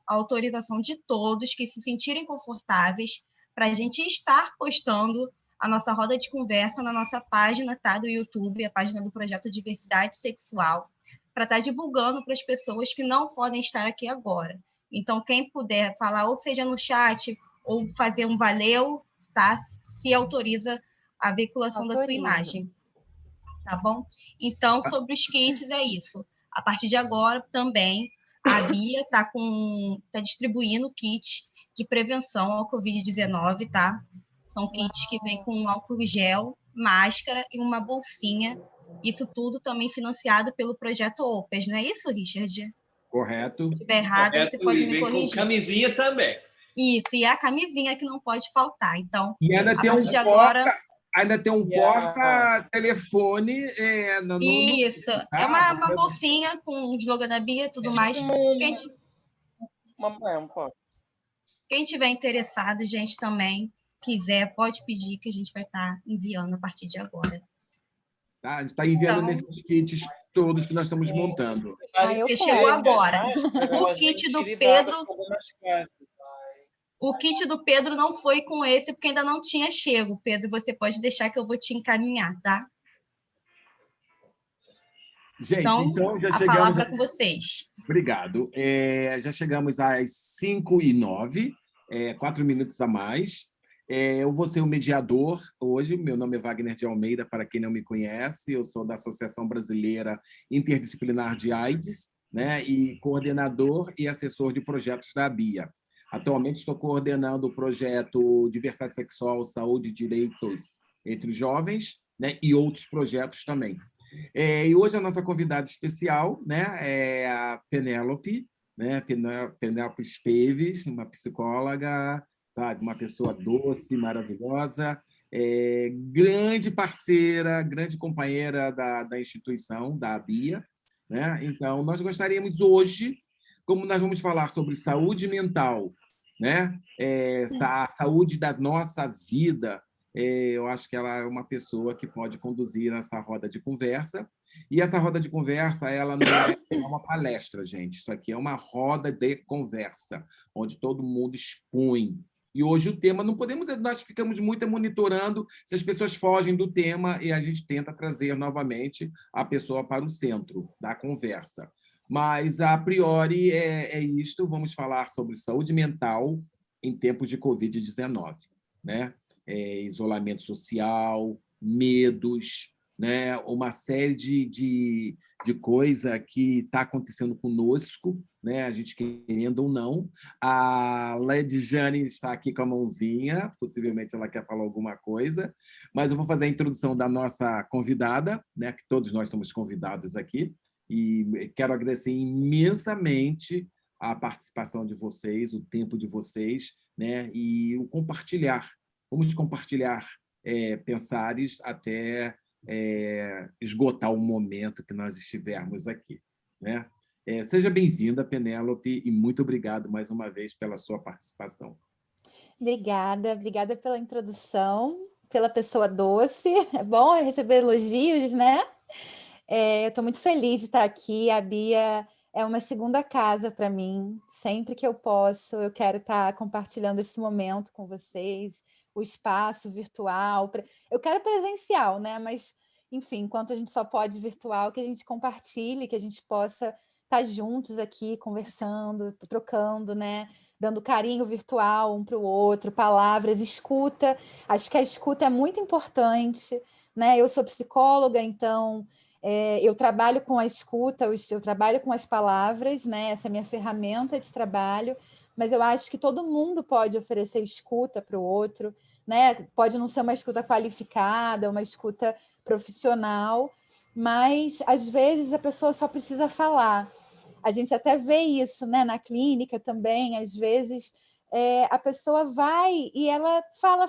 a autorização de todos que se sentirem confortáveis para a gente estar postando a nossa roda de conversa na nossa página, tá, do YouTube, a página do Projeto Diversidade Sexual, para estar divulgando para as pessoas que não podem estar aqui agora. Então, quem puder falar, ou seja no chat, ou fazer um valeu, tá, se autoriza a veiculação da sua imagem. Tá bom? Então, sobre os kits, é isso. A partir de agora, também, a Bia está distribuindo kits de prevenção ao Covid-19, tá? São kits que vêm com álcool gel, máscara e uma bolsinha. Isso tudo também financiado pelo projeto OPAS, não é isso, Richard? Correto. Se estiver errado, você pode me corrigir. Com camisinha também. Isso, e a camisinha que não pode faltar. Então, e ainda a tem partir de agora... Ainda tem um porta-telefone. Isso, é uma bolsinha com o slogan da Bia e tudo mais. Quem tiver interessado, gente, também quiser, pode pedir que a gente vai estar enviando a partir de agora. Tá? A gente está enviando nesses kits todos que nós estamos montando. Porque chegou agora. O kit do Pedro... O kit do Pedro não foi com esse, porque ainda não tinha chego. Pedro, você pode deixar que eu vou te encaminhar, tá? Gente, então já a chegamos... palavra é com vocês. Obrigado. Já chegamos às 5h09, 4 minutos a mais. Eu vou ser o mediador hoje. Meu nome é Wagner de Almeida, para quem não me conhece. Eu sou da Associação Brasileira Interdisciplinar de AIDS, né, e coordenador e assessor de projetos da BIA. Atualmente estou coordenando o projeto Diversidade Sexual, Saúde e Direitos entre os Jovens, né, e outros projetos também. E hoje a nossa convidada especial, né, é a Penélope, né, Penélope Esteves, uma psicóloga, sabe, uma pessoa doce, maravilhosa, grande parceira, grande companheira da instituição, da BIA, né? Então, nós gostaríamos hoje, como nós vamos falar sobre saúde mental, né, a saúde da nossa vida, eu acho que ela é uma pessoa que pode conduzir essa roda de conversa. E essa roda de conversa, ela não é uma palestra, gente. Isso aqui é uma roda de conversa, onde todo mundo expõe. E hoje o tema, nós ficamos muito monitorando se as pessoas fogem do tema e a gente tenta trazer novamente a pessoa para o centro da conversa. Mas, a priori, é isto. Vamos falar sobre saúde mental em tempos de Covid-19, né? Isolamento social, medos, né? Uma série de coisa que está acontecendo conosco, né? A gente querendo ou não. A Ledjane está aqui com a mãozinha, possivelmente ela quer falar alguma coisa, mas eu vou fazer a introdução da nossa convidada, né? Que todos nós somos convidados aqui, e quero agradecer imensamente a participação de vocês, o tempo de vocês, né? E o compartilhar. Vamos compartilhar pensares até esgotar o momento que nós estivermos aqui, né? Seja bem-vinda, Penélope, e muito obrigado mais uma vez pela sua participação. Obrigada pela introdução, pela pessoa doce. É bom receber elogios, né? Eu estou muito feliz de estar aqui. A Bia é uma segunda casa para mim. Sempre que eu posso, eu quero estar compartilhando esse momento com vocês, o espaço virtual. Eu quero presencial, né? Mas, enfim, enquanto a gente só pode virtual, que a gente compartilhe, que a gente possa estar juntos aqui, conversando, trocando, né? Dando carinho virtual um para o outro, palavras, escuta. Acho que a escuta é muito importante, né? Eu sou psicóloga, então eu trabalho com a escuta, eu trabalho com as palavras, né? Essa é a minha ferramenta de trabalho, mas eu acho que todo mundo pode oferecer escuta para o outro, né? Pode não ser uma escuta qualificada, uma escuta profissional, mas às vezes a pessoa só precisa falar. A gente até vê isso, né, na clínica também, às vezes a pessoa vai e ela fala,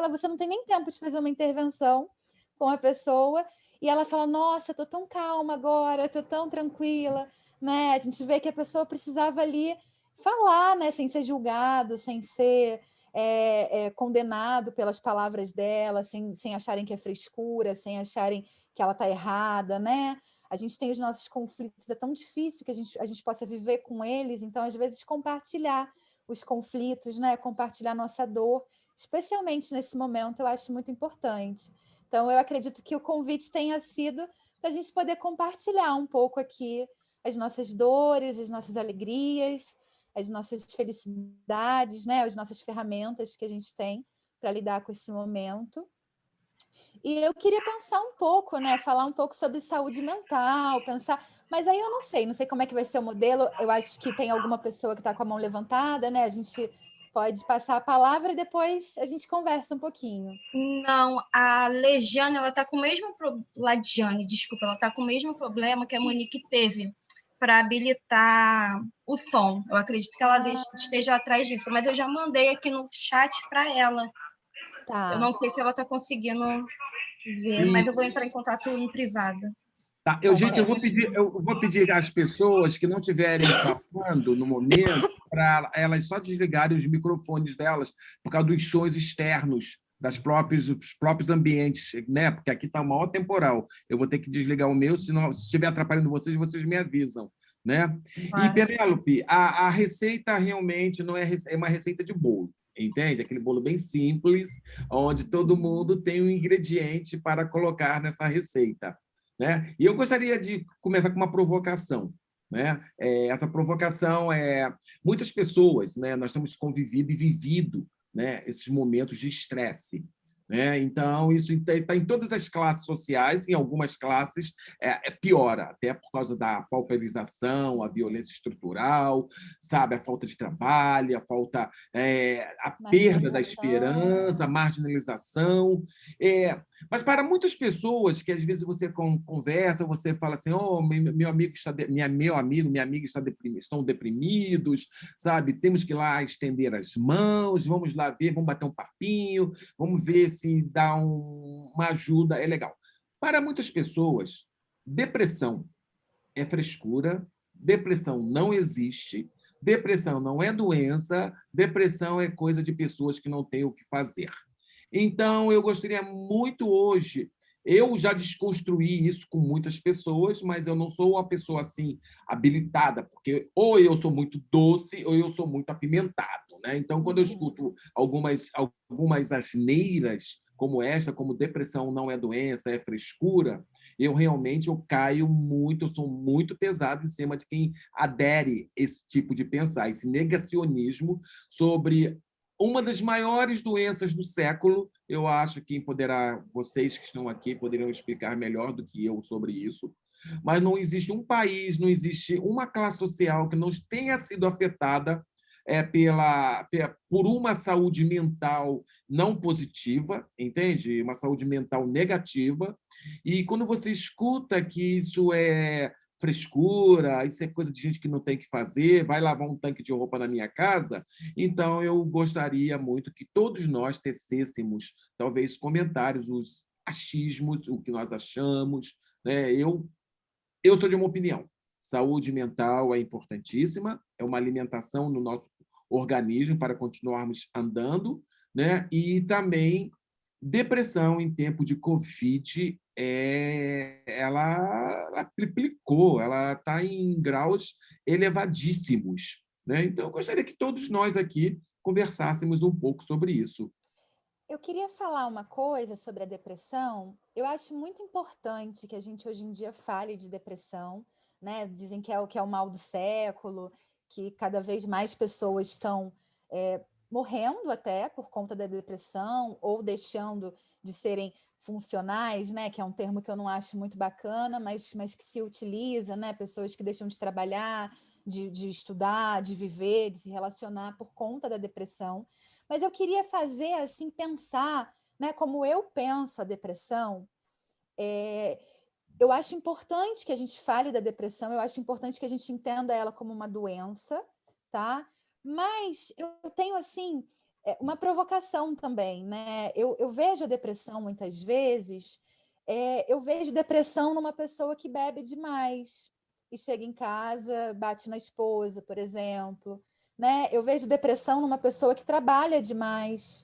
você não tem nem tempo de fazer uma intervenção com a pessoa, e ela fala, nossa, estou tão calma agora, estou tão tranquila, né? A gente vê que a pessoa precisava ali falar, né, sem ser julgado, sem ser condenado pelas palavras dela, sem acharem que é frescura, sem acharem que ela está errada, né? a gente tem os nossos conflitos, é tão difícil que a gente possa viver com eles, então, às vezes, compartilhar os conflitos, né? Compartilhar nossa dor, especialmente nesse momento, eu acho muito importante. Então, eu acredito que o convite tenha sido para a gente poder compartilhar um pouco aqui as nossas dores, as nossas alegrias, as nossas felicidades, né? As nossas ferramentas que a gente tem para lidar com esse momento. E eu queria pensar um pouco, né? Falar um pouco sobre saúde mental, pensar. Mas aí eu não sei como é que vai ser o modelo. Eu acho que tem alguma pessoa que está com a mão levantada, né? A gente pode passar a palavra e depois a gente conversa um pouquinho. Não, a Legiane, ela está com o mesmo Ladiane, desculpa, ela está com o mesmo problema que a Monique teve para habilitar o som. Eu acredito que ela esteja atrás disso, mas eu já mandei aqui no chat para ela. Tá. Eu não sei se ela está conseguindo ver, mas eu vou entrar em contato em privado. Tá, gente, eu vou pedir às pessoas que não estiverem falando no momento para elas só desligarem os microfones delas por causa dos sons externos dos próprios ambientes, né? Porque aqui está o maior temporal. Eu vou ter que desligar o meu, senão, se estiver atrapalhando vocês me avisam, né? Claro. E, Penélope, a receita realmente não é uma receita de bolo. Entende? Aquele bolo bem simples, onde todo mundo tem um ingrediente para colocar nessa receita. Né? E eu gostaria de começar com uma provocação. Né? Essa provocação é... Muitas pessoas, né, nós temos convivido e vivido, né, esses momentos de estresse. Né? Então, isso está em todas as classes sociais, em algumas classes piora, até por causa da pauperização, a violência estrutural, sabe? A falta de trabalho, a perda da esperança, a marginalização. Mas para muitas pessoas que às vezes você conversa, você fala assim, oh, meu amigo minha amiga estão deprimidos, sabe? Temos que ir lá estender as mãos, vamos lá ver, vamos bater um papinho, vamos ver se dá uma ajuda, é legal. Para muitas pessoas, depressão é frescura, depressão não existe, depressão não é doença, depressão é coisa de pessoas que não têm o que fazer. Então, eu gostaria muito hoje, eu já desconstruí isso com muitas pessoas, mas eu não sou uma pessoa assim habilitada, porque ou eu sou muito doce ou eu sou muito apimentado. Né? Então, quando eu escuto algumas asneiras como esta, como depressão não é doença, é frescura, eu realmente caio muito, eu sou muito pesado em cima de quem adere esse tipo de pensar, esse negacionismo sobre uma das maiores doenças do século. Eu acho que vocês que estão aqui poderiam explicar melhor do que eu sobre isso, mas não existe um país, não existe uma classe social que não tenha sido afetada por uma saúde mental não positiva, entende? Uma saúde mental negativa. E quando você escuta que isso é frescura, isso é coisa de gente que não tem que fazer, vai lavar um tanque de roupa na minha casa, então eu gostaria muito que todos nós tecêssemos, talvez, comentários, os achismos, o que nós achamos. Né? Eu sou de uma opinião. Saúde mental é importantíssima, é uma alimentação no nosso organismo para continuarmos andando, né? E também depressão em tempo de Covid, ela triplicou, ela está em graus elevadíssimos. Né? Então, eu gostaria que todos nós aqui conversássemos um pouco sobre isso. Eu queria falar uma coisa sobre a depressão. Eu acho muito importante que a gente hoje em dia fale de depressão, né? Dizem que é o mal do século, que cada vez mais pessoas estão morrendo até por conta da depressão ou deixando de serem funcionais, né? Que é um termo que eu não acho muito bacana, mas que se utiliza, né? Pessoas que deixam de trabalhar, de estudar, de viver, de se relacionar por conta da depressão. Mas eu queria fazer assim, pensar, né, como eu penso a depressão. Eu acho importante que a gente fale da depressão, eu acho importante que a gente entenda ela como uma doença, tá? Mas eu tenho assim uma provocação também, né? Eu vejo a depressão muitas vezes, eu vejo depressão numa pessoa que bebe demais e chega em casa, bate na esposa, por exemplo. Né? Eu vejo depressão numa pessoa que trabalha demais.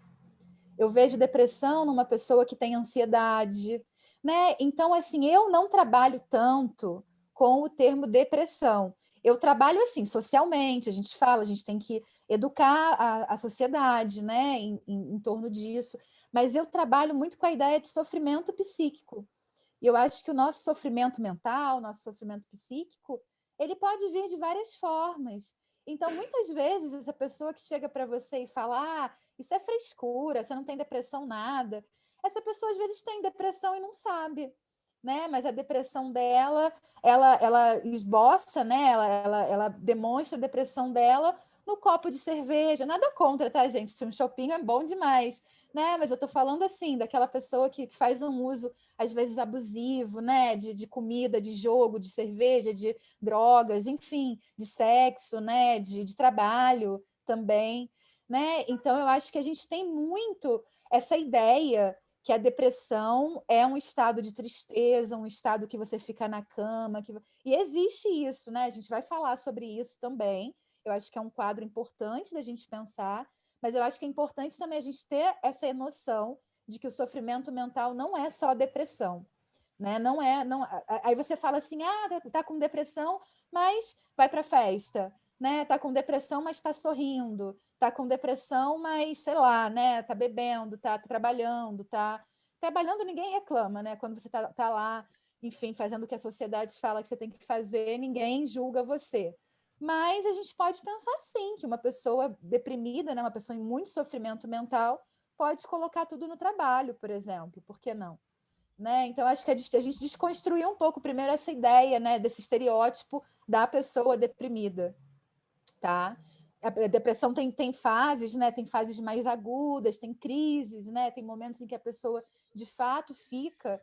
Eu vejo depressão numa pessoa que tem ansiedade. né? Então, assim, eu não trabalho tanto com o termo depressão. Eu trabalho assim, socialmente, a gente fala, a gente tem que educar a sociedade, né, em torno disso, mas eu trabalho muito com a ideia de sofrimento psíquico. E eu acho que o nosso sofrimento mental, nosso sofrimento psíquico, ele pode vir de várias formas. Então, muitas vezes, essa pessoa que chega para você e fala, isso é frescura, você não tem depressão, nada. Essa pessoa, às vezes, tem depressão e não sabe, né? Mas a depressão dela, ela esboça, né? Ela demonstra a depressão dela no copo de cerveja. Nada contra, tá, gente? Um chopinho é bom demais, né? Mas eu tô falando assim, daquela pessoa que faz um uso, às vezes, abusivo, né? De comida, de jogo, de cerveja, de drogas, enfim, de sexo, né? De trabalho também, né? Então, eu acho que a gente tem muito essa ideia que a depressão é um estado de tristeza, um estado que você fica na cama. E existe isso, né? A gente vai falar sobre isso também. Eu acho que é um quadro importante da gente pensar, mas eu acho que é importante também a gente ter essa noção de que o sofrimento mental não é só depressão, né? Não é, não. Aí você fala assim, tá com depressão, mas vai para festa, né? Tá com depressão, mas está sorrindo. Tá com depressão, mas sei lá, né? Tá bebendo, tá trabalhando, tá trabalhando, ninguém reclama, né? Quando você tá lá, enfim, fazendo o que a sociedade fala que você tem que fazer, ninguém julga você. Mas a gente pode pensar sim que uma pessoa deprimida, né, uma pessoa em muito sofrimento mental, pode colocar tudo no trabalho, por exemplo. Por que não? Né? Então, acho que a gente desconstruiu um pouco primeiro essa ideia, né, desse estereótipo da pessoa deprimida. Tá? A depressão tem fases, né? Tem fases mais agudas, tem crises, né? Tem momentos em que a pessoa, de fato, fica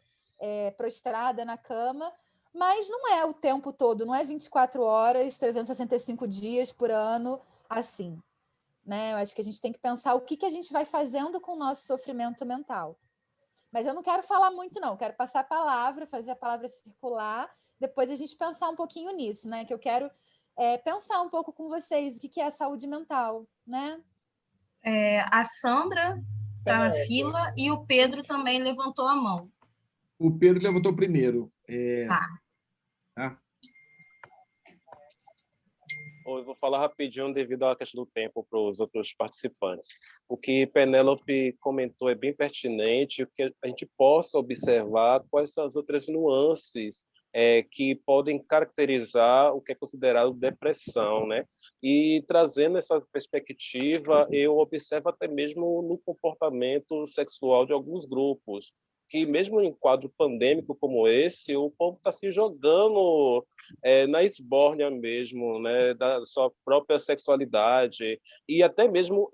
prostrada na cama, mas não é o tempo todo, não é 24 horas, 365 dias por ano, assim. Né? Eu acho que a gente tem que pensar o que a gente vai fazendo com o nosso sofrimento mental. Mas eu não quero falar muito, não. Quero passar a palavra, fazer a palavra circular, depois a gente pensar um pouquinho nisso, né? Que eu quero pensar um pouco com vocês o que é a saúde mental, né? A Sandra está na fila e o Pedro também levantou a mão. O Pedro levantou primeiro. Tá. Eu vou falar rapidinho devido à questão do tempo para os outros participantes. O que Penélope comentou é bem pertinente, que a gente possa observar quais são as outras nuances que podem caracterizar o que é considerado depressão, né? E trazendo essa perspectiva, eu observo até mesmo no comportamento sexual de alguns grupos, que mesmo em quadro pandêmico como esse, o povo está se jogando na esbórnia mesmo, né, da sua própria sexualidade, e até mesmo,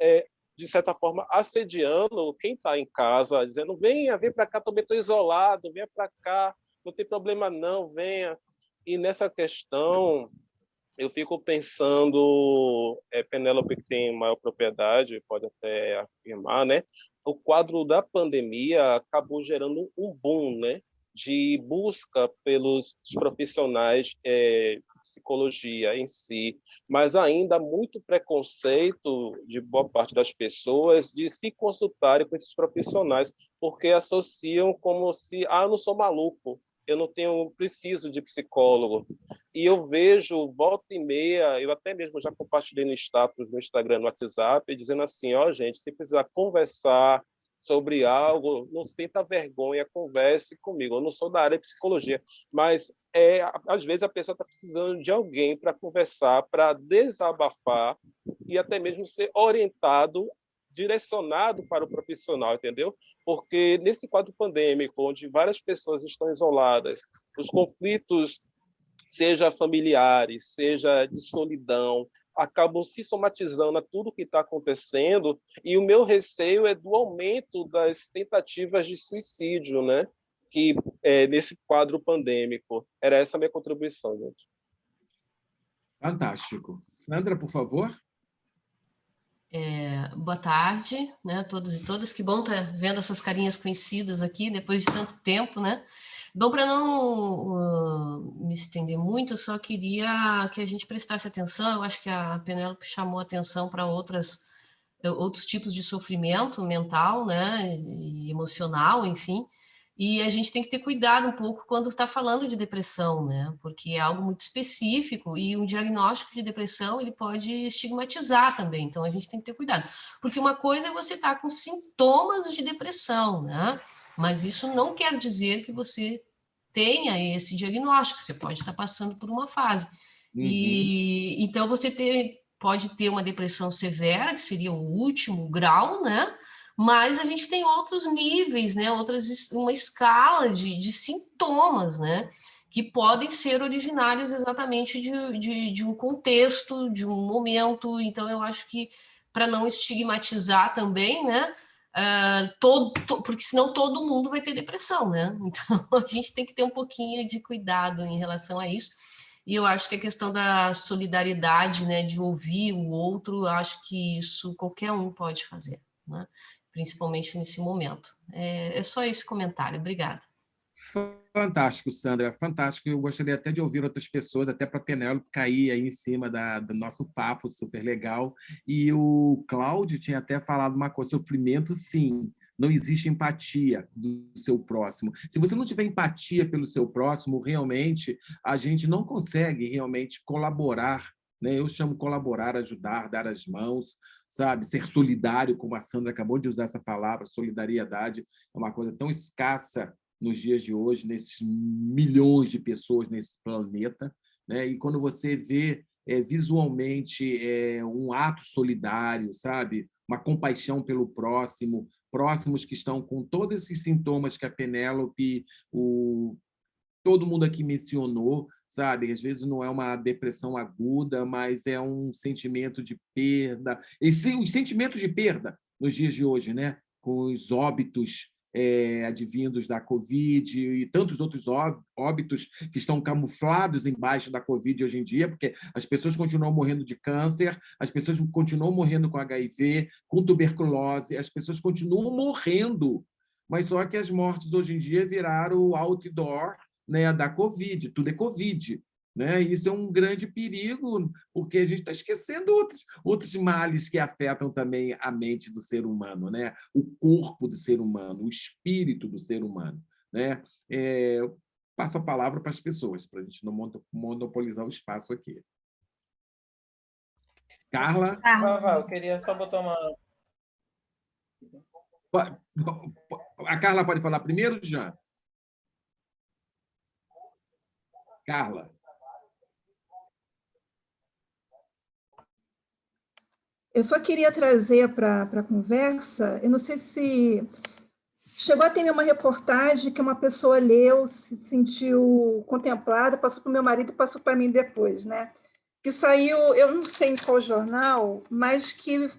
de certa forma, assediando quem está em casa, dizendo, vem para cá, também estou isolado, venha para cá, não tem problema não, venha. E nessa questão, eu fico pensando, Penélope que tem maior propriedade, pode até afirmar, né? O quadro da pandemia acabou gerando um boom, né? De busca pelos profissionais de psicologia em si, mas ainda muito preconceito de boa parte das pessoas de se consultarem com esses profissionais, porque associam como se, eu não sou maluco, eu não preciso de psicólogo. E eu vejo, volta e meia, eu até mesmo já compartilhei no status, no Instagram, no WhatsApp, dizendo assim, gente, se precisar conversar sobre algo, não sinta vergonha, converse comigo. Eu não sou da área de psicologia, mas às vezes a pessoa está precisando de alguém para conversar, para desabafar e até mesmo ser orientado, direcionado para o profissional, entendeu? Porque nesse quadro pandêmico, onde várias pessoas estão isoladas, os conflitos, seja familiares, seja de solidão, acabam se somatizando a tudo que está acontecendo, e o meu receio é do aumento das tentativas de suicídio, né? Que nesse quadro pandêmico. Era essa a minha contribuição, gente. Fantástico. Sandra, por favor. Boa tarde, né, todos e todas. Que bom estar vendo essas carinhas conhecidas aqui depois de tanto tempo, né? Bom, para não me estender muito, eu só queria que a gente prestasse atenção. Eu acho que a Penélope chamou atenção para outros tipos de sofrimento mental, né, e emocional, enfim, E a gente tem que ter cuidado um pouco quando está falando de depressão, né? Porque é algo muito específico e um diagnóstico de depressão ele pode estigmatizar também. Então a gente tem que ter cuidado. Porque uma coisa é você estar com sintomas de depressão, né? Mas isso não quer dizer que você tenha esse diagnóstico. Você pode estar passando por uma fase. E então pode ter uma depressão severa, que seria o último grau, né? Mas a gente tem outros níveis, né? Uma escala de sintomas, né? Que podem ser originários exatamente de um contexto, de um momento. Então, eu acho que, para não estigmatizar também, né? Porque senão todo mundo vai ter depressão, né? Então, a gente tem que ter um pouquinho de cuidado em relação a isso. E eu acho que a questão da solidariedade, né? De ouvir o outro, acho que isso qualquer um pode fazer, né? Principalmente nesse momento. É só esse comentário. Obrigada. Fantástico, Sandra, fantástico. Eu gostaria até de ouvir outras pessoas, até para a Penélope cair aí em cima do nosso papo, super legal. E o Cláudio tinha até falado uma coisa: sofrimento, sim, não existe empatia do seu próximo. Se você não tiver empatia pelo seu próximo, realmente, a gente não consegue realmente colaborar, né? Eu chamo colaborar, ajudar, dar as mãos, sabe? Ser solidário, como a Sandra acabou de usar essa palavra, solidariedade é uma coisa tão escassa nos dias de hoje, nesses milhões de pessoas nesse planeta, né? E quando você vê visualmente um ato solidário, sabe? Uma compaixão pelo próximo, próximos que estão com todos esses sintomas que a Penélope, todo mundo aqui mencionou, sabe? Às vezes não é uma depressão aguda, mas é um sentimento de perda. E os sentimentos de perda nos dias de hoje, né? Com os óbitos advindos da Covid e tantos outros óbitos que estão camuflados embaixo da Covid hoje em dia, porque as pessoas continuam morrendo de câncer, as pessoas continuam morrendo com HIV, com tuberculose, as pessoas continuam morrendo, mas só que as mortes hoje em dia viraram outdoor, né, da Covid, tudo é Covid. Né? Isso é um grande perigo, porque a gente está esquecendo outros males que afetam também a mente do ser humano, né? O corpo do ser humano, o espírito do ser humano. Né? Passo a palavra para as pessoas, para a gente não monopolizar o espaço aqui. Carla? Vavá, eu queria só botar uma... A Carla pode falar primeiro, Jean? Carla. Eu só queria trazer para a conversa, eu não sei se chegou a ter uma reportagem que uma pessoa leu, se sentiu contemplada, passou para o meu marido e passou para mim depois, né? Que saiu, eu não sei em qual jornal, mas que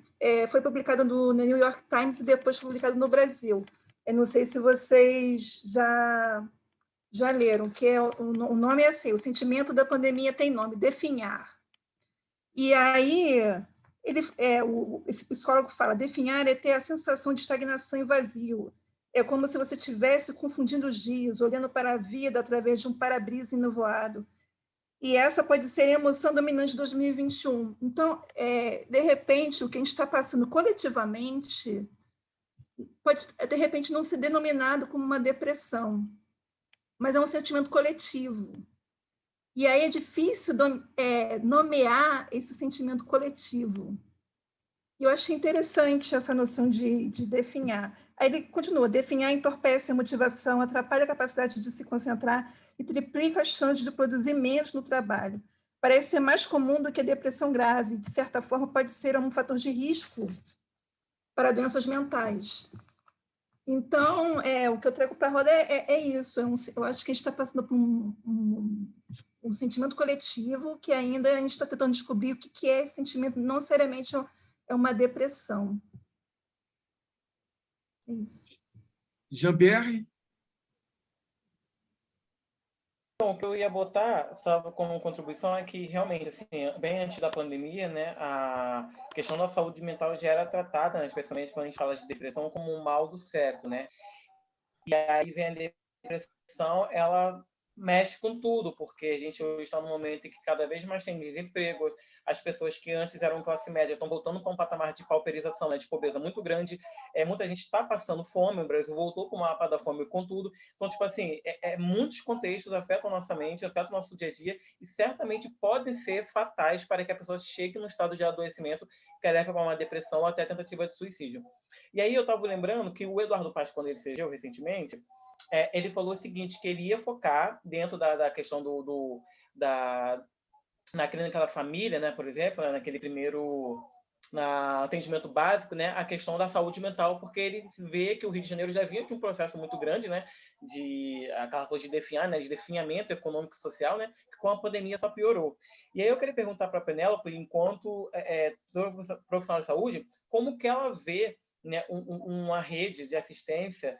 foi publicado no New York Times e depois publicado no Brasil. Eu não sei se vocês já leram, que o nome é assim: O Sentimento da Pandemia Tem Nome, Definhar. E aí... esse psicólogo fala: definhar é ter a sensação de estagnação e vazio. É como se você estivesse confundindo os dias, olhando para a vida através de um para-brisa enevoado. E essa pode ser a emoção dominante de 2021. Então, de repente, o que a gente está passando coletivamente pode, de repente, não ser denominado como uma depressão, mas é um sentimento coletivo. E aí é difícil nomear esse sentimento coletivo. E eu achei interessante essa noção de definhar. Aí ele continua: definhar entorpece a motivação, atrapalha a capacidade de se concentrar e triplica as chances de produzir menos no trabalho. Parece ser mais comum do que a depressão grave. De certa forma, pode ser um fator de risco para doenças mentais. Então, o que eu trago para a roda é isso. Eu acho que a gente está passando por um sentimento coletivo que ainda a gente está tentando descobrir o que é esse sentimento. Não necessariamente é uma depressão. É isso. Jean-Pierre? Bom, o que eu ia botar, só como contribuição, é que realmente, assim, bem antes da pandemia, né, a questão da saúde mental já era tratada, né, especialmente quando a gente fala de depressão, como um mal do século, né? E aí vem a depressão, ela mexe com tudo, porque a gente hoje está num momento em que cada vez mais tem desemprego, as pessoas que antes eram classe média estão voltando para um patamar de pauperização, né, de pobreza muito grande. Muita gente está passando fome, o Brasil voltou para o mapa da fome com tudo. Então, tipo assim, muitos contextos afetam nossa mente, afetam o nosso dia a dia e certamente podem ser fatais para que a pessoa chegue num estado de adoecimento que leva para uma depressão ou até tentativa de suicídio. E aí eu estava lembrando que o Eduardo Paes, quando ele se elegeu recentemente, ele falou o seguinte, que ele ia focar dentro da questão na clínica da família, né, por exemplo, naquele primeiro atendimento básico, né, a questão da saúde mental, porque ele vê que o Rio de Janeiro já vinha de um processo muito grande, né, de aquela coisa de definhar, né, de definhamento econômico e social, né, que com a pandemia só piorou. E aí eu queria perguntar para a Penélope, enquanto profissional de saúde, como que ela vê, né, uma rede de assistência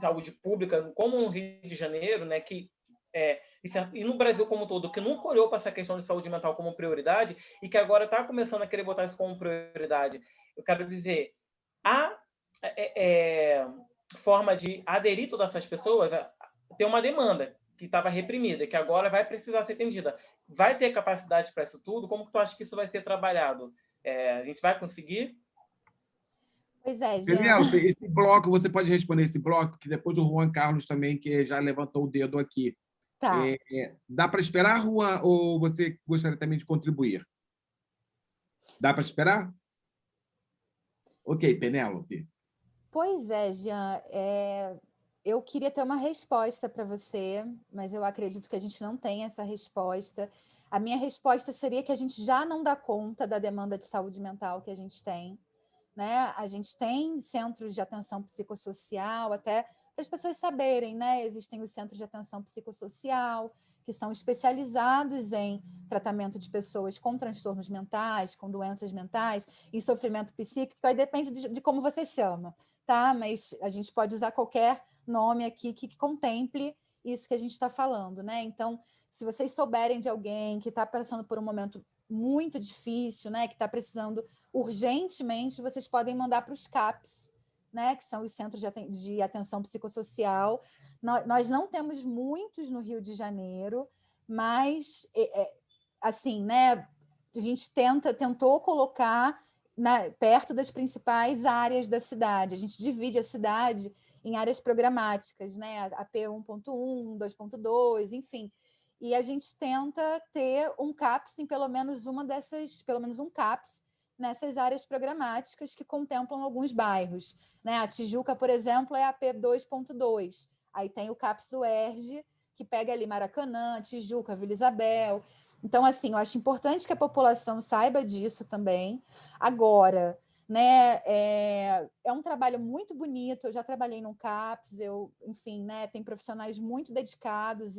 saúde pública, como no Rio de Janeiro, né, e no Brasil como um todo, que nunca olhou para essa questão de saúde mental como prioridade e que agora está começando a querer botar isso como prioridade. Eu quero dizer, a forma de aderir todas essas pessoas tem uma demanda que estava reprimida, que agora vai precisar ser atendida. Vai ter capacidade para isso tudo? Como que tu acha que isso vai ser trabalhado? A gente vai conseguir? Pois é, Jean. Penélope, esse bloco, você pode responder esse bloco, que depois o Juan Carlos também, que já levantou o dedo aqui. Tá. Dá para esperar, Juan, ou você gostaria também de contribuir? Dá para esperar? Ok, Penélope. Pois é, Jean. Eu queria ter uma resposta para você, mas eu acredito que a gente não tem essa resposta. A minha resposta seria que a gente já não dá conta da demanda de saúde mental que a gente tem, né? A gente tem centros de atenção psicossocial, até para as pessoas saberem, né? Existem os centros de atenção psicossocial, que são especializados em tratamento de pessoas com transtornos mentais, com doenças mentais, em sofrimento psíquico, aí depende de como você chama, tá? Mas a gente pode usar qualquer nome aqui que contemple isso que a gente está falando, né? Então, se vocês souberem de alguém que está passando por um momento muito difícil, né, que está precisando urgentemente, vocês podem mandar para os CAPs, né, que são os Centros de Atenção Psicossocial. Nós não temos muitos no Rio de Janeiro, mas, assim, né, a gente tentou colocar perto das principais áreas da cidade. A gente divide a cidade em áreas programáticas, né, a P1.1, 2.2, enfim. E a gente tenta ter um CAPS em pelo menos um CAPS nessas áreas programáticas que contemplam alguns bairros, né? A Tijuca, por exemplo, é a P2.2. Aí tem o CAPS UERJ, que pega ali Maracanã, Tijuca, Vila Isabel. Então, assim, eu acho importante que a população saiba disso também. Agora, né, é um trabalho muito bonito. Eu já trabalhei no CAPS, enfim, né, tem profissionais muito dedicados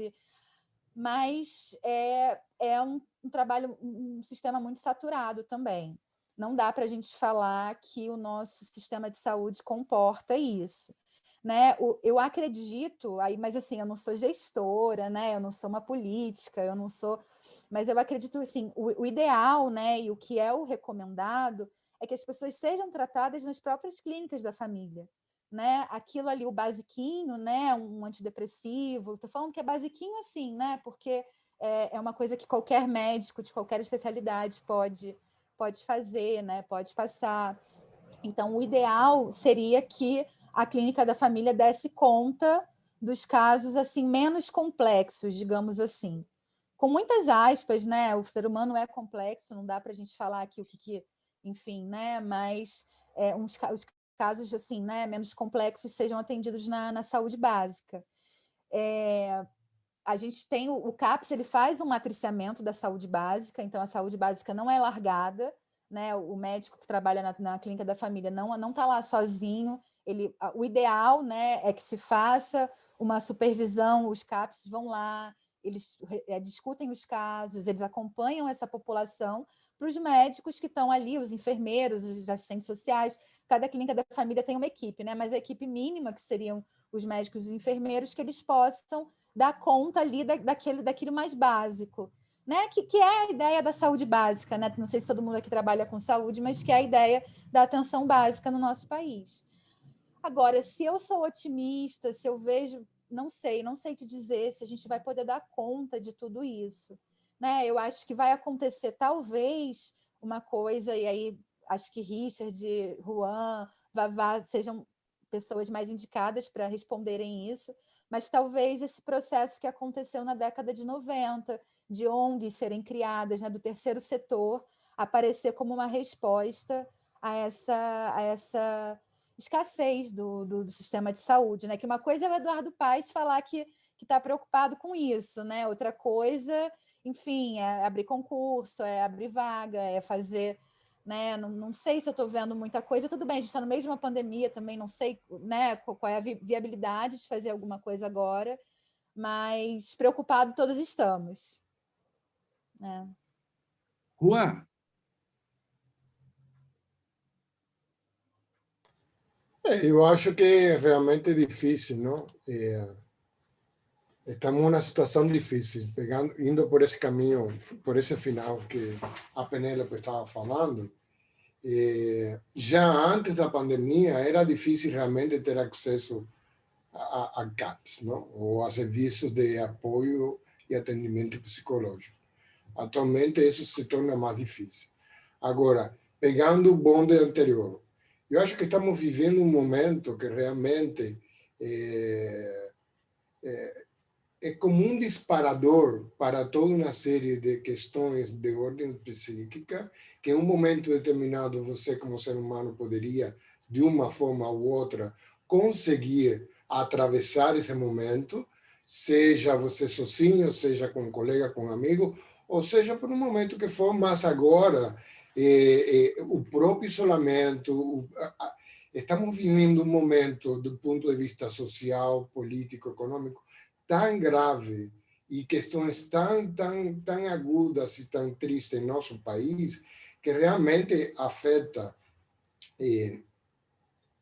mas é um trabalho, um sistema muito saturado também. Não dá para a gente falar que o nosso sistema de saúde comporta isso, né? Eu acredito, mas assim, eu não sou gestora, né? Eu não sou uma política, eu não sou, mas eu acredito assim, o ideal, né? E o que é o recomendado é que as pessoas sejam tratadas nas próprias clínicas da família. Né? Aquilo ali, o basiquinho, né? Um antidepressivo, estou falando que é basiquinho assim, né? Porque é uma coisa que qualquer médico de qualquer especialidade pode fazer, né? Pode passar. Então, o ideal seria que a clínica da família desse conta dos casos assim menos complexos, digamos assim. Com muitas aspas, né? O ser humano é complexo, não dá para a gente falar aqui o que enfim, né? Mas os casos assim, né, menos complexos sejam atendidos na saúde básica. A gente tem o CAPS, ele faz um matriciamento da saúde básica, então a saúde básica não é largada, né? O médico que trabalha na clínica da família não está lá sozinho. O ideal, né, é que se faça uma supervisão, os CAPS vão lá, eles discutem os casos, eles acompanham essa população para os médicos que estão ali, os enfermeiros, os assistentes sociais. Cada clínica da família tem uma equipe, né? Mas a equipe mínima, que seriam os médicos e os enfermeiros, que eles possam dar conta ali daquilo mais básico, né? Que é a ideia da saúde básica, né? Não sei se todo mundo aqui trabalha com saúde, mas que é a ideia da atenção básica no nosso país. Agora, se eu sou otimista, se eu vejo, não sei te dizer se a gente vai poder dar conta de tudo isso, né? Eu acho que vai acontecer, talvez, uma coisa, e aí acho que Richard, Juan, Vavá sejam pessoas mais indicadas para responderem isso, mas talvez esse processo que aconteceu na década de 90, de ONGs serem criadas, né, do terceiro setor, aparecer como uma resposta a essa escassez do sistema de saúde, né? Que uma coisa é o Eduardo Paes falar que está preocupado com isso, né? Outra coisa, enfim, é abrir concurso, é abrir vaga, é fazer, né? Não sei se eu estou vendo muita coisa. Tudo bem, a gente está no meio de uma pandemia também, não sei, né, qual é a viabilidade de fazer alguma coisa agora, mas preocupado todos estamos, né? Juan. Eu acho que realmente é difícil, não? Estamos numa situação difícil, indo por esse caminho, por esse final que a Penélope estava falando. Já antes da pandemia, era difícil realmente ter acesso a CAPs, não? Ou a serviços de apoio e atendimento psicológico. Atualmente, isso se torna mais difícil. Agora, pegando o bonde anterior, eu acho que estamos vivendo um momento que realmente é como um disparador para toda uma série de questões de ordem psíquica, que em um momento determinado você, como ser humano, poderia, de uma forma ou outra, conseguir atravessar esse momento, seja você sozinho, seja com um colega, com um amigo, ou seja por um momento que for, mas agora o próprio isolamento, estamos vivendo um momento do ponto de vista social, político, econômico, tão grave e questões tão agudas e tão tristes em nosso país que realmente afeta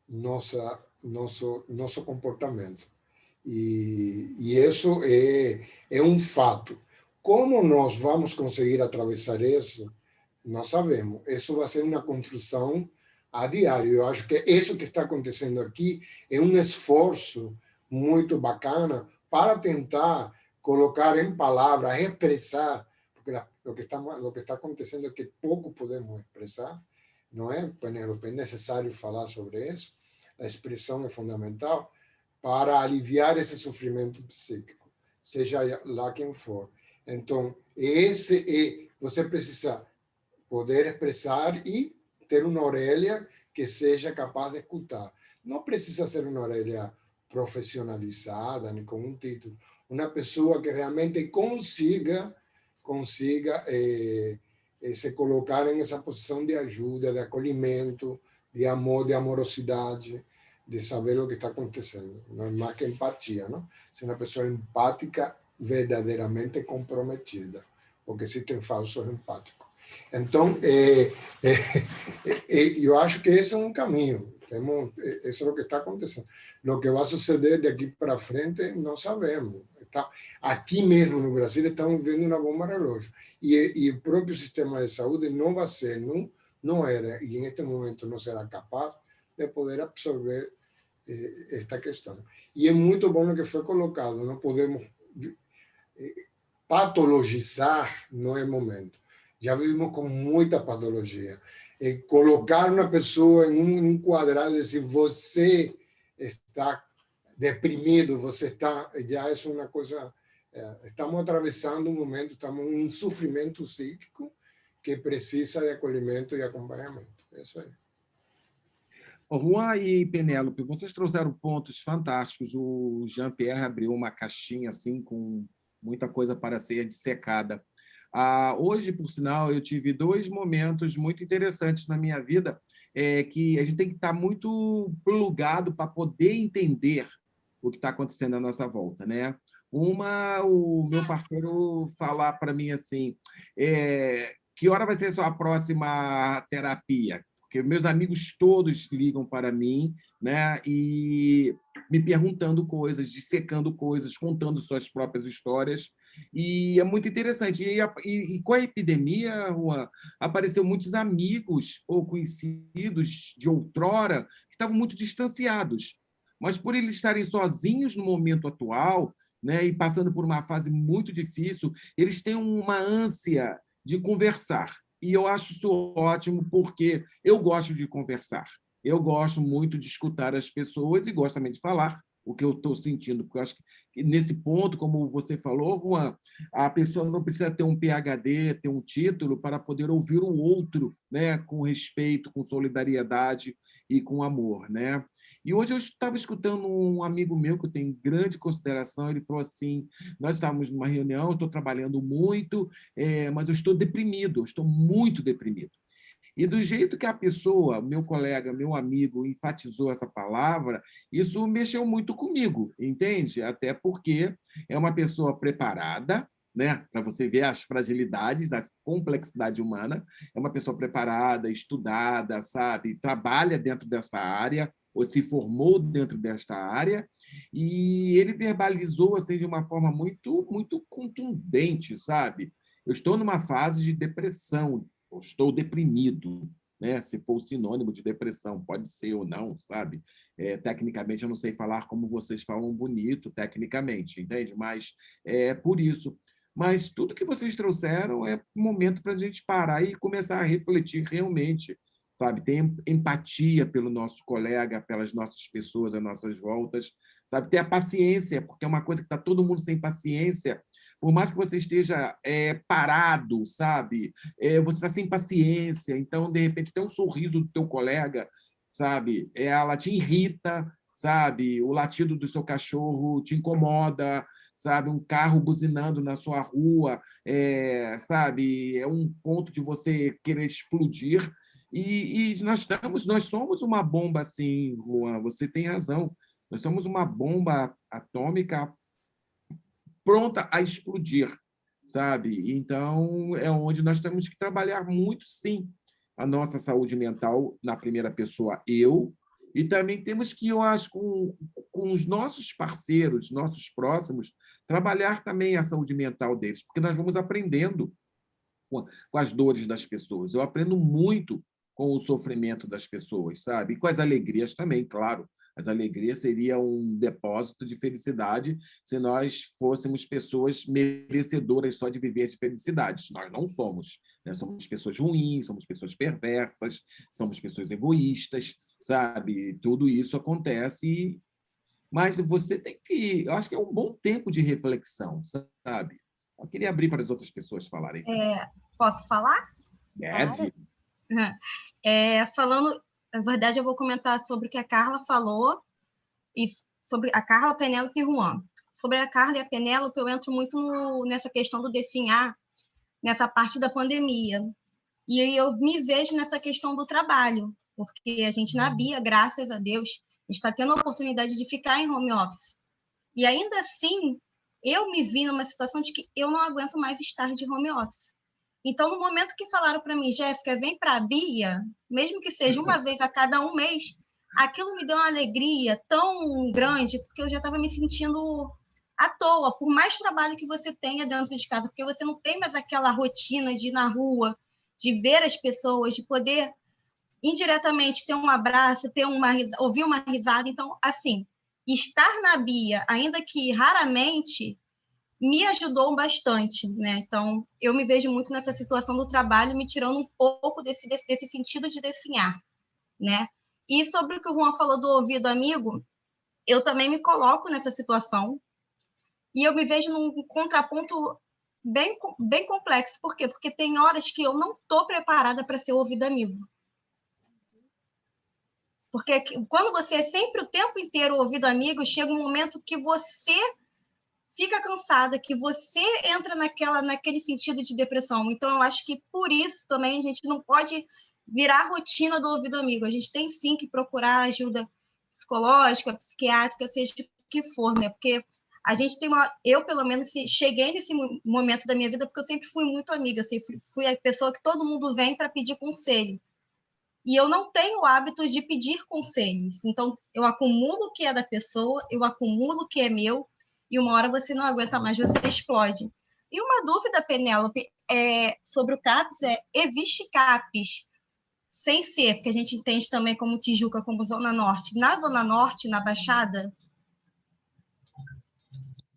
nosso comportamento. E isso é um fato. Como nós vamos conseguir atravessar isso, nós sabemos. Isso vai ser uma construção a diário. Eu acho que isso que está acontecendo aqui é um esforço muito bacana para tentar colocar em palavras, expressar, porque o que está acontecendo é que pouco podemos expressar, não é, Penélope? É necessário falar sobre isso. A expressão é fundamental para aliviar esse sofrimento psíquico, seja lá quem for. Então, você precisa poder expressar e ter uma orelha que seja capaz de escutar. Não precisa ser uma orelha profissionalizada, nem com um título. Uma pessoa que realmente consiga se colocar nessa posição de ajuda, de acolhimento, de amor, de amorosidade, de saber o que está acontecendo. Não é mais que empatia, não? Ser uma pessoa empática, verdadeiramente comprometida, porque existem falsos empáticos. Então, eu acho que esse é um caminho. Isso é o que está acontecendo. O que vai suceder daqui para frente, não sabemos. Aqui mesmo no Brasil, estamos vendo uma bomba relógio. E o próprio sistema de saúde não vai ser, não era, e em este momento não será capaz de poder absorver esta questão. E é muito bom o que foi colocado. Não podemos patologizar, não é momento. Já vivimos com muita patologia. Colocar uma pessoa em um quadrado e dizer você está deprimido, você está, já é uma coisa. Estamos atravessando um momento, estamos em um sofrimento psíquico que precisa de acolhimento e acompanhamento. É isso aí. Juan e Penélope, vocês trouxeram pontos fantásticos. O Jean-Pierre abriu uma caixinha assim com muita coisa para ser dissecada. Hoje, por sinal, eu tive 2 momentos muito interessantes na minha vida, que a gente tem que estar muito plugado para poder entender o que está acontecendo à nossa volta, né? O meu parceiro falar para mim assim, que hora vai ser a sua próxima terapia? Porque meus amigos todos ligam para mim, né? E me perguntando coisas, dissecando coisas, contando suas próprias histórias. E é muito interessante. E com a epidemia, Juan, apareceu muitos amigos ou conhecidos de outrora que estavam muito distanciados. Mas por eles estarem sozinhos no momento atual, né, e passando por uma fase muito difícil, eles têm uma ânsia de conversar. E eu acho isso ótimo, porque eu gosto de conversar. Eu gosto muito de escutar as pessoas e gosto também de falar o que eu estou sentindo, porque eu acho que nesse ponto, como você falou, Juan, a pessoa não precisa ter um PhD, ter um título para poder ouvir o outro, né, com respeito, com solidariedade e com amor, né? E hoje eu estava escutando um amigo meu que eu tenho grande consideração, ele falou assim, nós estávamos numa reunião, eu estou trabalhando muito, mas eu estou deprimido, eu estou muito deprimido. E do jeito que a pessoa, meu colega, meu amigo, enfatizou essa palavra, isso mexeu muito comigo, entende? Até porque é uma pessoa preparada, né? Para você ver as fragilidades da complexidade humana, é uma pessoa preparada, estudada, sabe? Trabalha dentro dessa área, ou se formou dentro desta área, e ele verbalizou assim de uma forma muito contundente, sabe? Eu estou numa fase de depressão, eu estou deprimido, né? Se for o sinônimo de depressão, pode ser ou não, sabe? Tecnicamente, eu não sei falar como vocês falam bonito, tecnicamente, entende? Mas é por isso. Mas tudo que vocês trouxeram é momento para a gente parar e começar a refletir realmente, sabe? Ter empatia pelo nosso colega, pelas nossas pessoas, às nossas voltas, sabe? Ter a paciência, porque é uma coisa que está todo mundo sem paciência, por mais que você esteja parado, sabe? Você está sem paciência, então, de repente, tem um sorriso do teu colega, sabe? Ela te irrita, sabe? O latido do seu cachorro te incomoda, sabe? Um carro buzinando na sua rua, sabe? É um ponto de você querer explodir. E nós somos uma bomba, assim, Juan, você tem razão. Nós somos uma bomba atômica pronta a explodir, sabe? Então, é onde nós temos que trabalhar muito, sim, a nossa saúde mental na primeira pessoa, eu, e também temos que, eu acho, com os nossos parceiros, nossos próximos, trabalhar também a saúde mental deles, porque nós vamos aprendendo com as dores das pessoas. Eu aprendo muito com o sofrimento das pessoas, sabe? E com as alegrias também, claro. As alegrias seriam um depósito de felicidade se nós fôssemos pessoas merecedoras só de viver de felicidades. Nós não somos, né? Somos pessoas ruins, somos pessoas perversas, somos pessoas egoístas, sabe? Tudo isso acontece, mas você tem que... Eu acho que é um bom tempo de reflexão, sabe? Eu queria abrir para as outras pessoas falarem. Posso falar? Deve. Falando, na verdade, eu vou comentar sobre o que a Carla falou, e sobre a Carla, Penélope e Juan. Sobre a Carla e a Penélope, eu entro muito nessa questão do definhar, nessa parte da pandemia. E aí eu me vejo nessa questão do trabalho, porque a gente, na Bia, graças a Deus, está tendo a oportunidade de ficar em home office. E ainda assim, eu me vi numa situação de que eu não aguento mais estar de home office. Então, no momento que falaram para mim, Jéssica, vem para a Bia, mesmo que seja uma vez a cada um mês, aquilo me deu uma alegria tão grande, porque eu já estava me sentindo à toa, por mais trabalho que você tenha dentro de casa, porque você não tem mais aquela rotina de ir na rua, de ver as pessoas, de poder indiretamente ter um abraço, ouvir uma risada. Então, assim, estar na Bia, ainda que raramente, me ajudou bastante, né? Então, eu me vejo muito nessa situação do trabalho, me tirando um pouco desse sentido de definhar, né? E sobre o que o Juan falou do ouvido amigo, eu também me coloco nessa situação e eu me vejo num contraponto bem complexo. Por quê? Porque tem horas que eu não estou preparada para ser ouvido amigo. Porque quando você é sempre o tempo inteiro ouvido amigo, chega um momento que você fica cansada, que você entra naquele sentido de depressão. Então, eu acho que por isso também a gente não pode virar a rotina do ouvido amigo. A gente tem sim que procurar ajuda psicológica, psiquiátrica, seja o que for, né? Porque a gente tem eu, pelo menos, cheguei nesse momento da minha vida porque eu sempre fui muito amiga, sempre fui a pessoa que todo mundo vem para pedir conselho. E eu não tenho o hábito de pedir conselhos. Então, eu acumulo o que é da pessoa, eu acumulo o que é meu, e uma hora você não aguenta mais, você explode. E uma dúvida, Penélope, sobre o CAPES existe CAPES sem ser, porque a gente entende também como Tijuca, como Zona Norte. Na Zona Norte, na Baixada?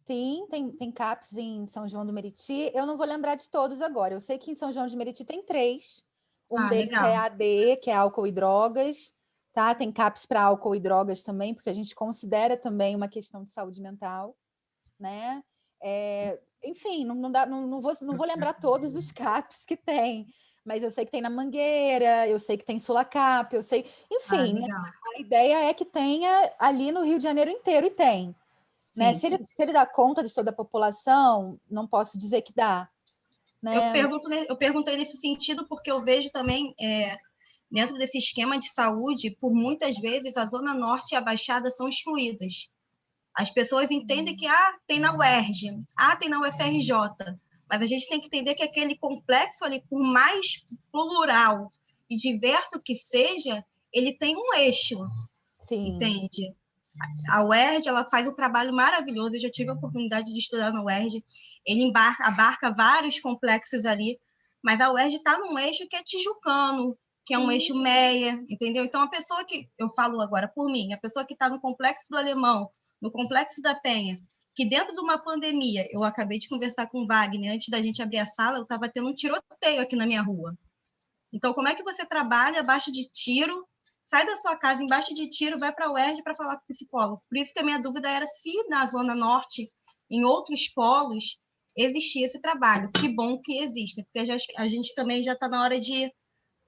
Sim, tem CAPs em São João do Meriti. Eu não vou lembrar de todos agora. Eu sei que em São João do Meriti tem 3. Um deles Legal. é AD, que é álcool e drogas, tá? Tem CAPs para álcool e drogas também, porque a gente considera também uma questão de saúde mental, né? Enfim, não vou lembrar todos os CAPs que tem, mas eu sei que tem na Mangueira, eu sei que tem Sulacap, eu sei... Enfim, né? Legal. A ideia é que tenha ali no Rio de Janeiro inteiro, e tem. Né? Sim, Se sim. ele dá conta de toda a população, não posso dizer que dá. Né? Eu perguntei nesse sentido porque eu vejo também, dentro desse esquema de saúde, por muitas vezes a Zona Norte e a Baixada são excluídas. As pessoas entendem que tem na UERJ, tem na UFRJ, mas a gente tem que entender que aquele complexo ali, por mais plural e diverso que seja, ele tem um eixo, Sim. Entende? A UERJ, ela faz um trabalho maravilhoso, eu já tive a oportunidade de estudar na UERJ, ele abarca vários complexos ali, mas a UERJ está num eixo que é tijucano, que é um eixo meia, entendeu? Então, a pessoa que, eu falo agora por mim, a pessoa que está no Complexo do Alemão, no Complexo da Penha, que dentro de uma pandemia, eu acabei de conversar com o Wagner, antes da gente abrir a sala, eu estava tendo um tiroteio aqui na minha rua. Então, como é que você trabalha abaixo de tiro, sai da sua casa embaixo de tiro, vai para a UERJ para falar com o psicólogo? Por isso que a minha dúvida era se na Zona Norte, em outros polos, existia esse trabalho. Que bom que existe, porque a gente também já está na hora de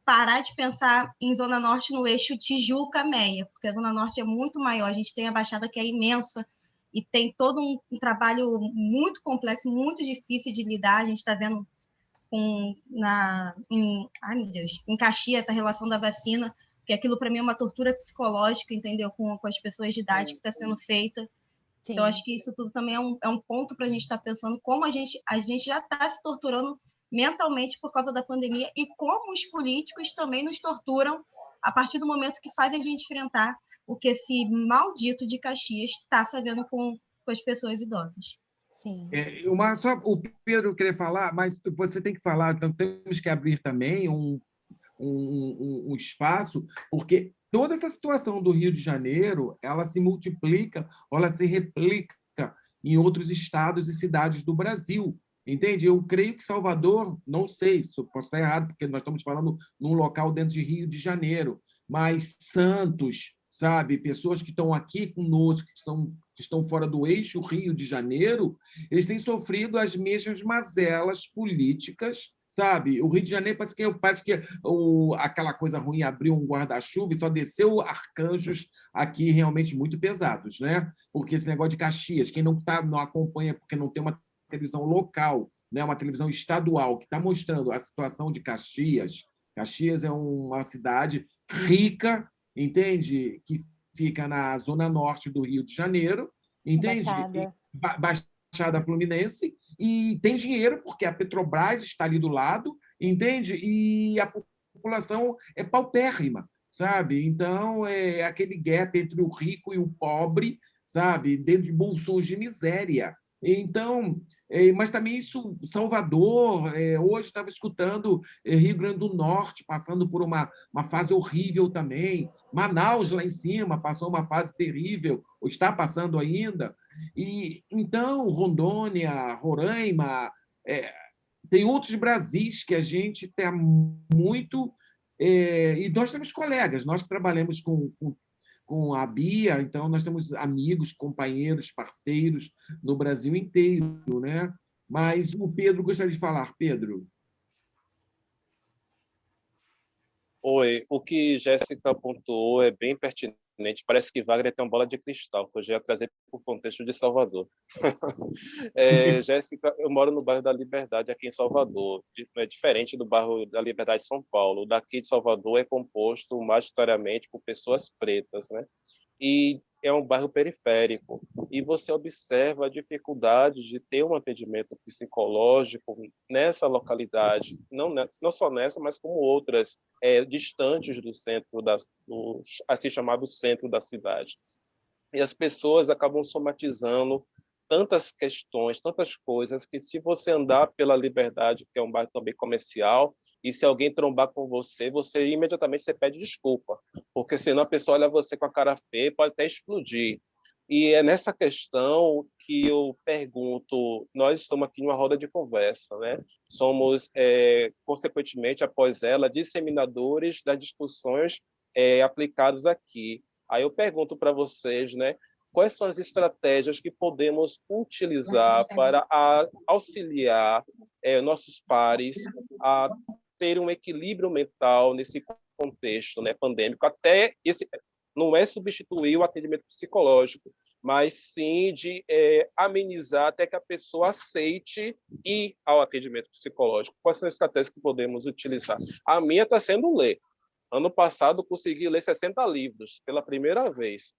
parar de pensar em Zona Norte no eixo Tijuca-Meia, porque a Zona Norte é muito maior, a gente tem a Baixada que é imensa, e tem todo um trabalho muito complexo, muito difícil de lidar, a gente está vendo meu Deus, em Caxias, a relação da vacina, que aquilo para mim é uma tortura psicológica, entendeu? Com as pessoas de idade que está sendo feita. Sim. Então, acho que isso tudo também é um ponto para a gente estar pensando como a gente já está se torturando mentalmente por causa da pandemia e como os políticos também nos torturam a partir do momento que fazem a gente enfrentar o que esse maldito de Caxias está fazendo com as pessoas idosas. Sim. Só o Pedro queria falar, mas você tem que falar, então temos que abrir também um espaço, porque toda essa situação do Rio de Janeiro, ela se multiplica, ou ela se replica em outros estados e cidades do Brasil, entende? Eu creio que Salvador, não sei, posso estar errado, porque nós estamos falando num local dentro de Rio de Janeiro, mas Santos, sabe, pessoas que estão aqui conosco, que estão fora do eixo Rio de Janeiro, eles têm sofrido as mesmas mazelas políticas, sabe? O Rio de Janeiro parece que aquela coisa ruim abriu um guarda-chuva e só desceu arcanjos aqui realmente muito pesados, né? Porque esse negócio de Caxias, quem não acompanha porque não tem uma televisão local, né? Uma televisão estadual que está mostrando a situação de Caxias. Caxias é uma cidade rica, entende? Que fica na zona norte do Rio de Janeiro, entende? Baixada Fluminense, e tem dinheiro, porque a Petrobras está ali do lado, entende? E a população é paupérrima, sabe? Então, é aquele gap entre o rico e o pobre, sabe? Dentro de bolsões de miséria. Então, mas também isso, Salvador, hoje estava escutando Rio Grande do Norte passando por uma fase horrível também, Manaus lá em cima passou uma fase terrível, ou está passando ainda, e então Rondônia, Roraima, tem outros Brasis que a gente tem muito, e nós temos colegas, nós que trabalhamos com a Bia, então nós temos amigos, companheiros, parceiros no Brasil inteiro, né? Mas o Pedro gostaria de falar. Pedro. Oi, o que Jéssica pontuou é bem pertinente. Parece que Wagner tem uma bola de cristal, que eu já ia trazer para o contexto de Salvador. Jéssica, eu moro no bairro da Liberdade, aqui em Salvador. É diferente do bairro da Liberdade de São Paulo. O daqui de Salvador é composto majoritariamente por pessoas pretas, né? E é um bairro periférico. E você observa a dificuldade de ter um atendimento psicológico nessa localidade, não só nessa, mas como outras, distantes do centro, do assim chamado centro da cidade. E as pessoas acabam somatizando tantas questões, tantas coisas, que se você andar pela Liberdade, que é um bairro também comercial, e se alguém trombar com você, você imediatamente pede desculpa, porque senão a pessoa olha você com a cara feia e pode até explodir. E é nessa questão que eu pergunto, nós estamos aqui numa roda de conversa, né? Somos, consequentemente, após ela, disseminadores das discussões aplicadas aqui. Aí eu pergunto para vocês, né? Quais são as estratégias que podemos utilizar para auxiliar nossos pares a ter um equilíbrio mental nesse contexto, né, pandêmico? Até esse não é substituir o atendimento psicológico, mas sim de amenizar até que a pessoa aceite ir ao atendimento psicológico. Quais são as estratégias que podemos utilizar? A minha está sendo ler. Ano passado, consegui ler 60 livros pela primeira vez.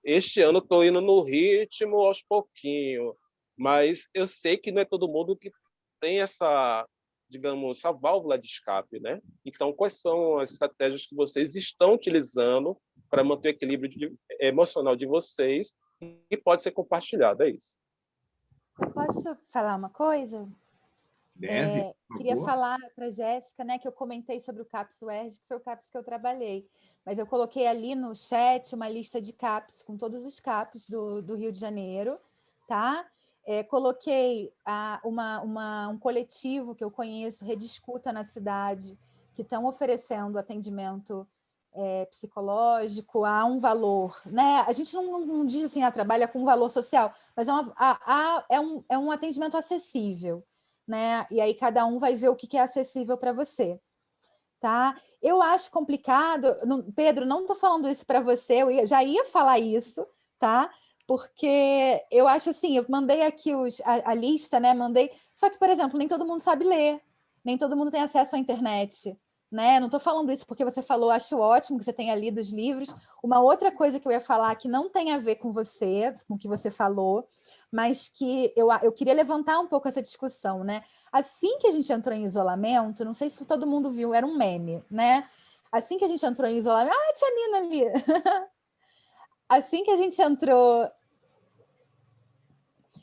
Este ano, estou indo no ritmo aos pouquinhos, mas eu sei que não é todo mundo que tem essa, digamos, essa válvula de escape, né? Então, quais são as estratégias que vocês estão utilizando para manter o equilíbrio emocional de vocês e pode ser compartilhado, é isso. Eu posso falar uma coisa? Deve, Queria falar para a Jéssica, né, que eu comentei sobre o CAPS UERJ, que foi o CAPS que eu trabalhei, mas eu coloquei ali no chat uma lista de CAPS com todos os CAPS do Rio de Janeiro, tá? Coloquei um coletivo que eu conheço, Rede Escuta na cidade, que estão oferecendo atendimento psicológico a um valor, né? A gente não diz assim, trabalha com valor social, mas é um atendimento acessível, né? E aí cada um vai ver o que é acessível para você, tá? Eu acho complicado, Pedro, não estou falando isso para você, eu já ia falar isso, tá? Porque eu acho assim, eu mandei aqui a lista, né? Mandei, só que, por exemplo, nem todo mundo sabe ler, nem todo mundo tem acesso à internet, né? Não estou falando isso porque você falou, acho ótimo que você tenha lido os livros. Uma outra coisa que eu ia falar que não tem a ver com você, com o que você falou, mas que eu queria levantar um pouco essa discussão, né? Assim que a gente entrou em isolamento, não sei se todo mundo viu, era um meme, né? Assim que a gente entrou em isolamento... Ah, tia Nina ali! Assim que a gente entrou...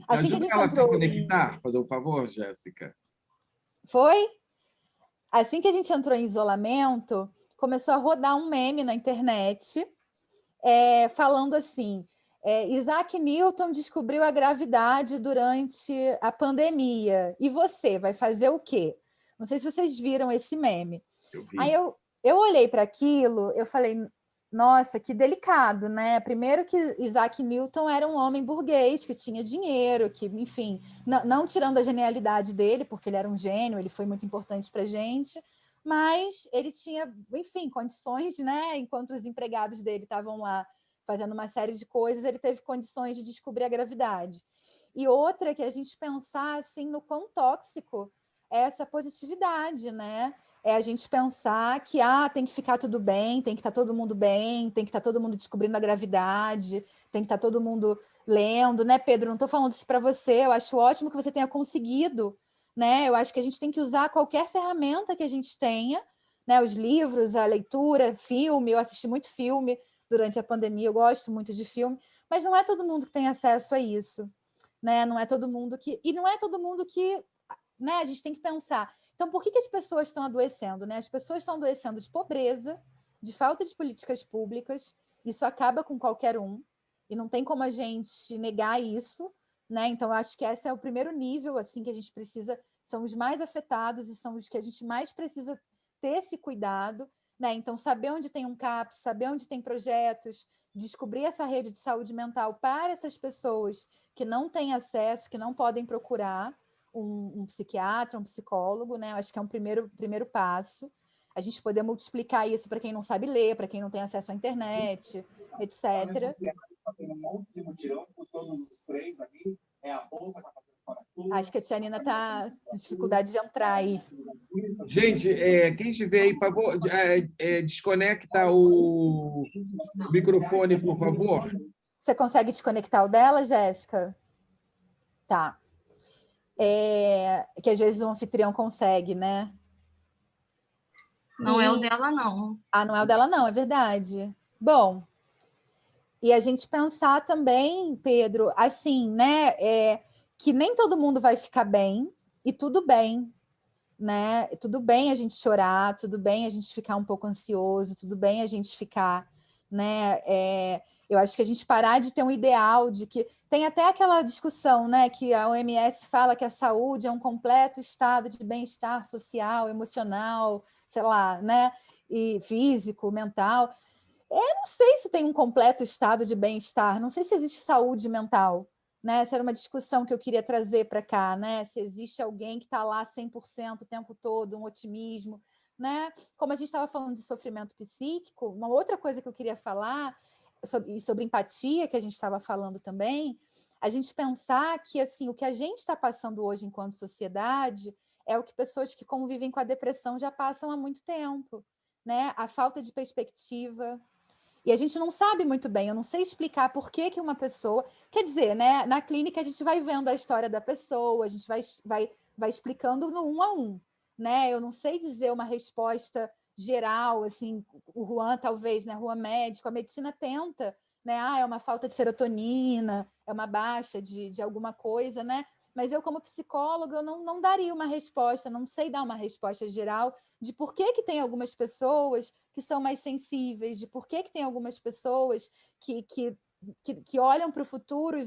Assim que a gente ela entrou... se conectar, fazer um favor, Jéssica. Foi? Assim que a gente entrou em isolamento, começou a rodar um meme na internet falando assim, Isaac Newton descobriu a gravidade durante a pandemia. E você vai fazer o quê? Não sei se vocês viram esse meme. Aí eu olhei para aquilo, eu falei, nossa, que delicado, né? Primeiro que Isaac Newton era um homem burguês, que tinha dinheiro, que, enfim, não tirando a genialidade dele, porque ele era um gênio, ele foi muito importante para a gente, mas ele tinha, enfim, condições, né? Enquanto os empregados dele estavam lá fazendo uma série de coisas, ele teve condições de descobrir a gravidade. E outra que a gente pensar assim, no quão tóxico é essa positividade, né? É a gente pensar que tem que ficar tudo bem, tem que estar todo mundo bem, tem que estar todo mundo descobrindo a gravidade, tem que estar todo mundo lendo, né, Pedro? Não estou falando isso para você, eu acho ótimo que você tenha conseguido, né? Eu acho que a gente tem que usar qualquer ferramenta que a gente tenha, né? Os livros, a leitura, filme, eu assisti muito filme durante a pandemia, eu gosto muito de filme, mas não é todo mundo que tem acesso a isso, né? Não é todo mundo que... E não é todo mundo que... Né? A gente tem que pensar... Então, por que as pessoas estão adoecendo? Né? As pessoas estão adoecendo de pobreza, de falta de políticas públicas, isso acaba com qualquer um, e não tem como a gente negar isso, né? Então, acho que esse é o primeiro nível assim, que a gente precisa, são os mais afetados e são os que a gente mais precisa ter esse cuidado, né? Então, saber onde tem um CAPS, saber onde tem projetos, descobrir essa rede de saúde mental para essas pessoas que não têm acesso, que não podem procurar um psiquiatra, um psicólogo, né? Eu acho que é um primeiro passo. A gente poder multiplicar isso para quem não sabe ler, para quem não tem acesso à internet, etc. Acho que a tia Nina está com dificuldade de entrar aí. Gente, quem estiver aí, por favor, desconecta o microfone, por favor. Você consegue desconectar o dela, Jéssica? Tá. Que às vezes o anfitrião consegue, né? Não é o dela, não. Não é o dela, não, é verdade. Bom, e a gente pensar também, Pedro, assim, né? Que nem todo mundo vai ficar bem, e tudo bem, né? Tudo bem a gente chorar, tudo bem a gente ficar um pouco ansioso, tudo bem a gente ficar, né? Eu acho que a gente parar de ter um ideal de que... Tem até aquela discussão, né, que a OMS fala que a saúde é um completo estado de bem-estar social, emocional, sei lá, né, e físico, mental. Eu não sei se tem um completo estado de bem-estar, não sei se existe saúde mental, né? Essa era uma discussão que eu queria trazer para cá, né? Se existe alguém que está lá 100% o tempo todo, um otimismo, né? Como a gente estava falando de sofrimento psíquico, uma outra coisa que eu queria falar, sobre empatia, que a gente estava falando também, a gente pensar que assim, o que a gente está passando hoje enquanto sociedade é o que pessoas que convivem com a depressão já passam há muito tempo, né? A falta de perspectiva. E a gente não sabe muito bem, eu não sei explicar por que uma pessoa... Quer dizer, né, na clínica a gente vai vendo a história da pessoa, a gente vai explicando no 1 a 1. Né? Eu não sei dizer uma resposta geral, assim, o Juan talvez, né, Juan médico, a medicina tenta, né, é uma falta de serotonina, é uma baixa de alguma coisa, né? Mas eu, como psicóloga, eu não daria uma resposta, não sei dar uma resposta geral de por que tem algumas pessoas que são mais sensíveis, de por que tem algumas pessoas que olham para o futuro e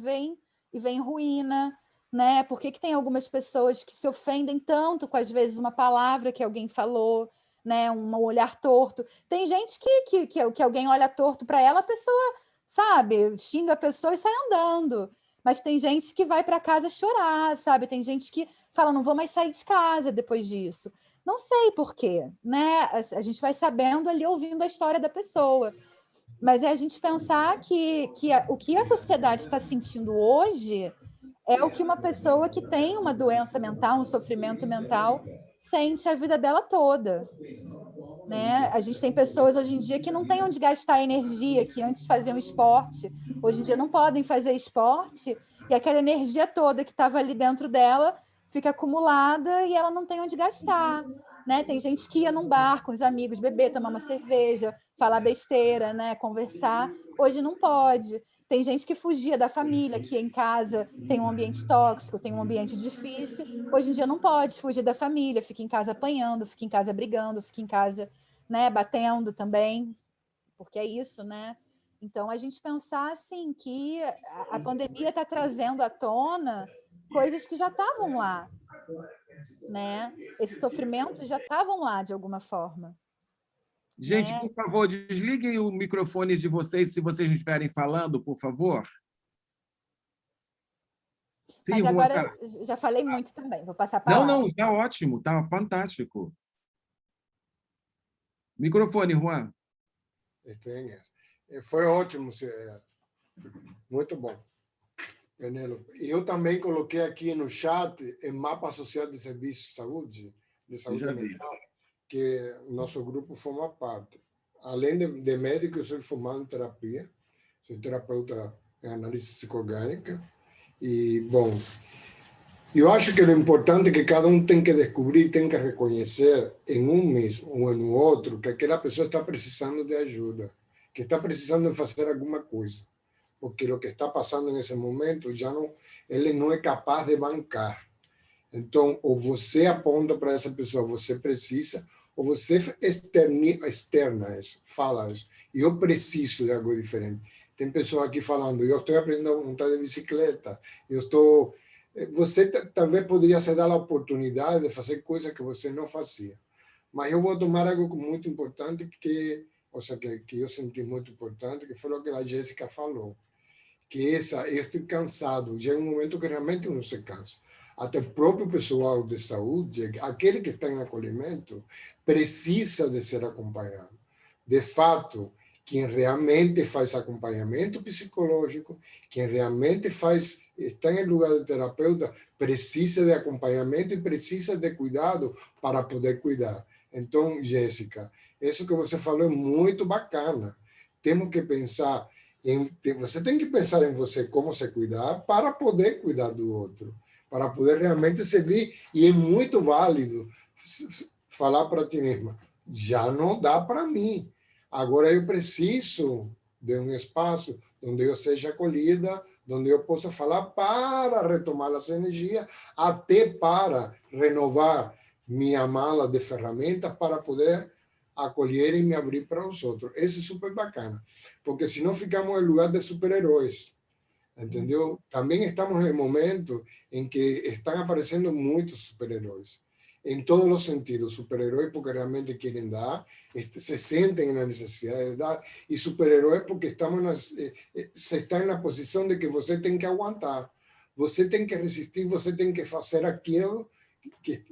veem ruína, né? Por que tem algumas pessoas que se ofendem tanto com, às vezes, uma palavra que alguém falou, né? Um olhar torto. Tem gente que alguém olha torto para ela, a pessoa, sabe, xinga a pessoa e sai andando. Mas tem gente que vai para casa chorar, sabe? Tem gente que fala, não vou mais sair de casa depois disso. Não sei por quê, né? A gente vai sabendo ali, ouvindo a história da pessoa. Mas é a gente pensar que o que a sociedade está sentindo hoje é o que uma pessoa que tem uma doença mental, um sofrimento mental, sente a vida dela toda. Né? A gente tem pessoas hoje em dia que não têm onde gastar energia, que antes faziam esporte, hoje em dia não podem fazer esporte, e aquela energia toda que estava ali dentro dela fica acumulada e ela não tem onde gastar. Né? Tem gente que ia num bar com os amigos, beber, tomar uma cerveja, falar besteira, né? Conversar. Hoje não pode. Tem gente que fugia da família, que em casa tem um ambiente tóxico, tem um ambiente difícil. Hoje em dia não pode fugir da família, fica em casa apanhando, fica em casa brigando, fica em casa, né, batendo também, porque é isso, né? Então, a gente pensar assim, que a pandemia está trazendo à tona coisas que já estavam lá, né? Esses sofrimentos já estavam lá, de alguma forma. Gente, né? por favor, desliguem o microfone de vocês se vocês não estiverem falando, por favor. Sim, Mas Juan, agora tá. já falei muito também, vou passar a Não, palavra. não, está ótimo, está fantástico. Microfone, Juan. Foi ótimo, muito bom. Penélope. Eu também coloquei aqui no chat o mapa associado de serviços de saúde mental, que nosso grupo forma parte. Além de médico, eu sou formado em terapia, sou terapeuta em análise psicoorgânica. E, bom, eu acho que o importante é que cada um tem que descobrir, tem que reconhecer em um mesmo ou no outro que aquela pessoa está precisando de ajuda, que está precisando de fazer alguma coisa, porque o que está passando nesse momento já não, ele não é capaz de bancar. Então, ou você aponta para essa pessoa, você precisa, ou você externa isso, fala isso. Eu preciso de algo diferente. Tem pessoas aqui falando, eu estou aprendendo a montar de bicicleta, eu estou... Você talvez poderia se dar a oportunidade de fazer coisas que você não fazia. Mas eu vou tomar algo muito importante, que eu senti muito importante, que foi o que a Jéssica falou. Que eu estou cansado, já é um momento que realmente não se cansa. Até o próprio pessoal de saúde, aquele que está em acolhimento, precisa de ser acompanhado. De fato, quem realmente faz acompanhamento psicológico, quem realmente está em lugar de terapeuta, precisa de acompanhamento e precisa de cuidado para poder cuidar. Então, Jéssica, isso que você falou é muito bacana. Temos que pensar você tem que pensar em você, como se cuidar, para poder cuidar do outro, para poder realmente servir. E é muito válido falar para ti mesma, já não dá para mim. Agora eu preciso de um espaço onde eu seja acolhida, onde eu possa falar para retomar essa energia, até para renovar minha mala de ferramentas para poder acolher e me abrir para os outros. Isso é super bacana, porque senão ficamos em lugar de super-heróis, entendeu? Também estamos em um momento em que estão aparecendo muitos super-heróis, em todos os sentidos. Super-heróis porque realmente querem dar, se sentem na necessidade de dar, e super-heróis porque se está na posição de que você tem que aguentar, você tem que resistir, você tem que fazer aquilo que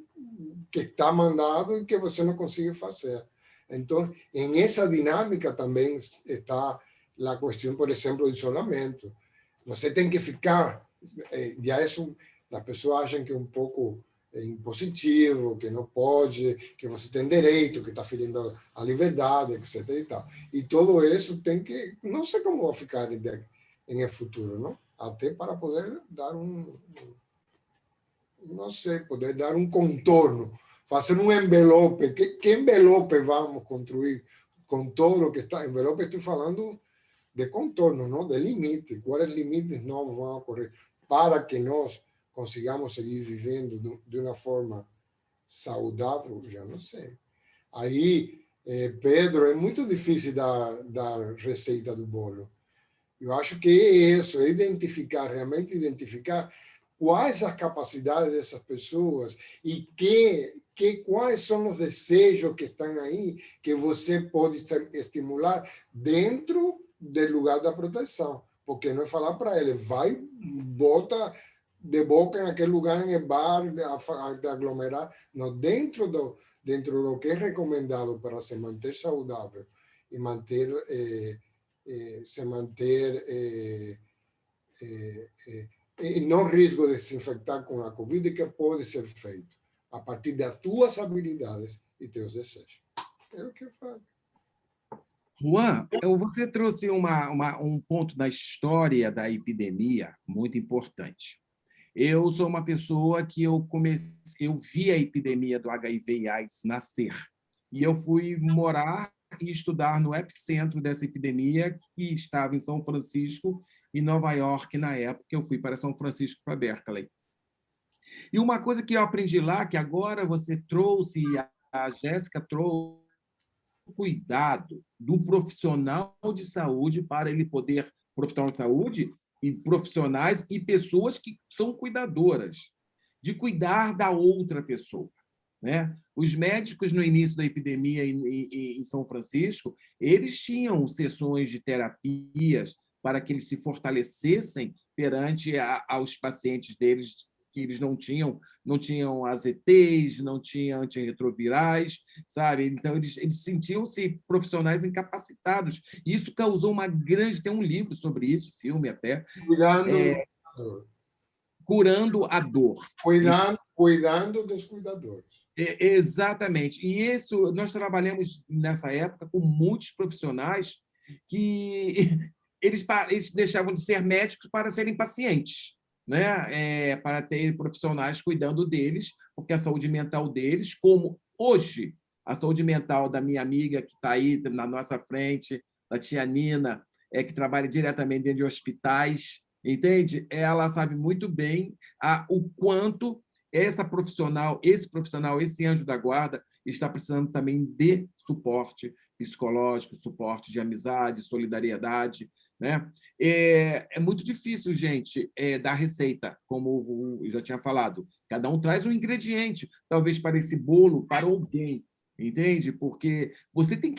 está mandado e que você não consegue fazer. Então, em essa dinâmica também está a questão, por exemplo, do isolamento. Você tem que ficar, já isso, as pessoas acham que é um pouco impositivo, que não pode, que você tem direito, que está ferindo a liberdade, etc. E tal. E tudo isso tem que, não sei como vai ficar em futuro, não? Até para poder dar não sei, poder dar um contorno, fazer um envelope. Que envelope vamos construir com todo o que está? Envelope, estou falando de contorno, não? De limite. Quais limites nós vamos correr para que nós consigamos seguir vivendo de uma forma saudável? Já não sei. Aí, Pedro, é muito difícil dar receita do bolo. Eu acho que é isso, é realmente identificar quais as capacidades dessas pessoas e quais são os desejos que estão aí que você pode estimular dentro do lugar da proteção. Porque não é falar para ele, vai, bota de boca naquele lugar, em bar, de aglomerar. Não, dentro do que é recomendado para se manter saudável e se manter e não risco de se infectar com a Covid, que pode ser feito a partir das tuas habilidades e teus desejos. É o que eu falo. Juan, você trouxe um ponto da história da epidemia muito importante. Eu sou uma pessoa que eu vi a epidemia do HIV e AIDS nascer, e eu fui morar e estudar no epicentro dessa epidemia, que estava em São Francisco e Nova York, na época. Eu fui para São Francisco, para Berkeley. E uma coisa que eu aprendi lá, que agora você trouxe, a Jéssica trouxe, o cuidado do profissional de saúde para ele poder, profissional de saúde e profissionais e pessoas que são cuidadoras, de cuidar da outra pessoa. Né? Os médicos, no início da epidemia em São Francisco, eles tinham sessões de terapias para que eles se fortalecessem perante aos pacientes deles, que eles não tinham AZTs, não tinham antirretrovirais, sabe? Então, eles sentiam-se profissionais incapacitados. Isso causou uma grande... Tem um livro sobre isso, filme até. Curando a dor. Cuidando dos cuidadores. Exatamente. E isso, nós trabalhamos nessa época com muitos profissionais que eles deixavam de ser médicos para serem pacientes, né? Para ter profissionais cuidando deles, porque a saúde mental deles, como hoje a saúde mental da minha amiga que está aí na nossa frente, da tia Nina, que trabalha diretamente dentro de hospitais, entende? Ela sabe muito bem o quanto esse profissional, esse anjo da guarda, está precisando também de suporte psicológico, suporte de amizade, solidariedade, né? É muito difícil, gente, dar receita, como eu já tinha falado. Cada um traz um ingrediente, talvez para esse bolo, para alguém, entende? Porque você tem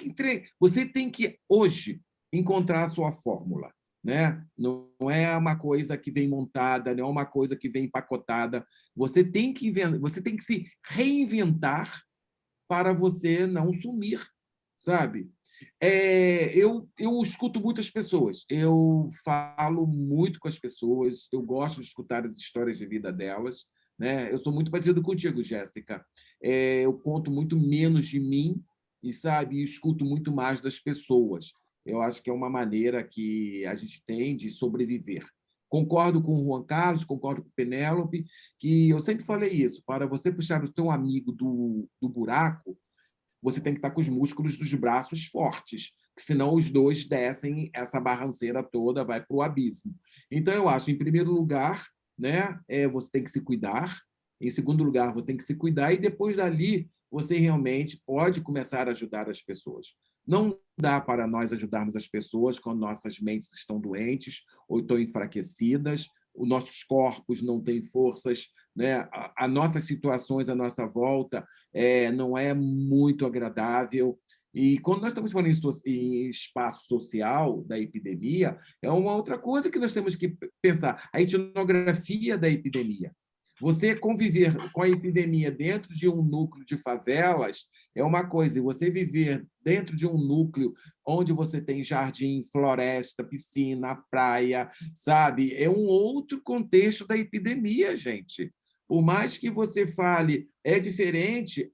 que hoje encontrar a sua fórmula. Né? Não é uma coisa que vem montada, não é uma coisa que vem empacotada. Você tem que se reinventar para você não sumir, sabe? Eu escuto muitas pessoas, eu falo muito com as pessoas, eu gosto de escutar as histórias de vida delas, né? Eu sou muito parecido contigo, Jéssica. Eu conto muito menos de mim e, sabe, escuto muito mais das pessoas. Eu acho que é uma maneira que a gente tem de sobreviver. Concordo com o Juan Carlos, concordo com o Penélope, que eu sempre falei isso, para você puxar o teu amigo do buraco, você tem que estar com os músculos dos braços fortes, senão os dois descem, essa barranceira toda vai para o abismo. Então, eu acho, em primeiro lugar, né, você tem que se cuidar, em segundo lugar, você tem que se cuidar, e depois dali, você realmente pode começar a ajudar as pessoas. Não dá para nós ajudarmos as pessoas quando nossas mentes estão doentes ou estão enfraquecidas, os nossos corpos não têm forças, né? As nossas situações à nossa volta não é muito agradável. E quando nós estamos falando em espaço social da epidemia, é uma outra coisa que nós temos que pensar, a etnografia da epidemia. Você conviver com a epidemia dentro de um núcleo de favelas é uma coisa, e você viver dentro de um núcleo onde você tem jardim, floresta, piscina, praia, sabe? É um outro contexto da epidemia, gente. Por mais que você fale é diferente,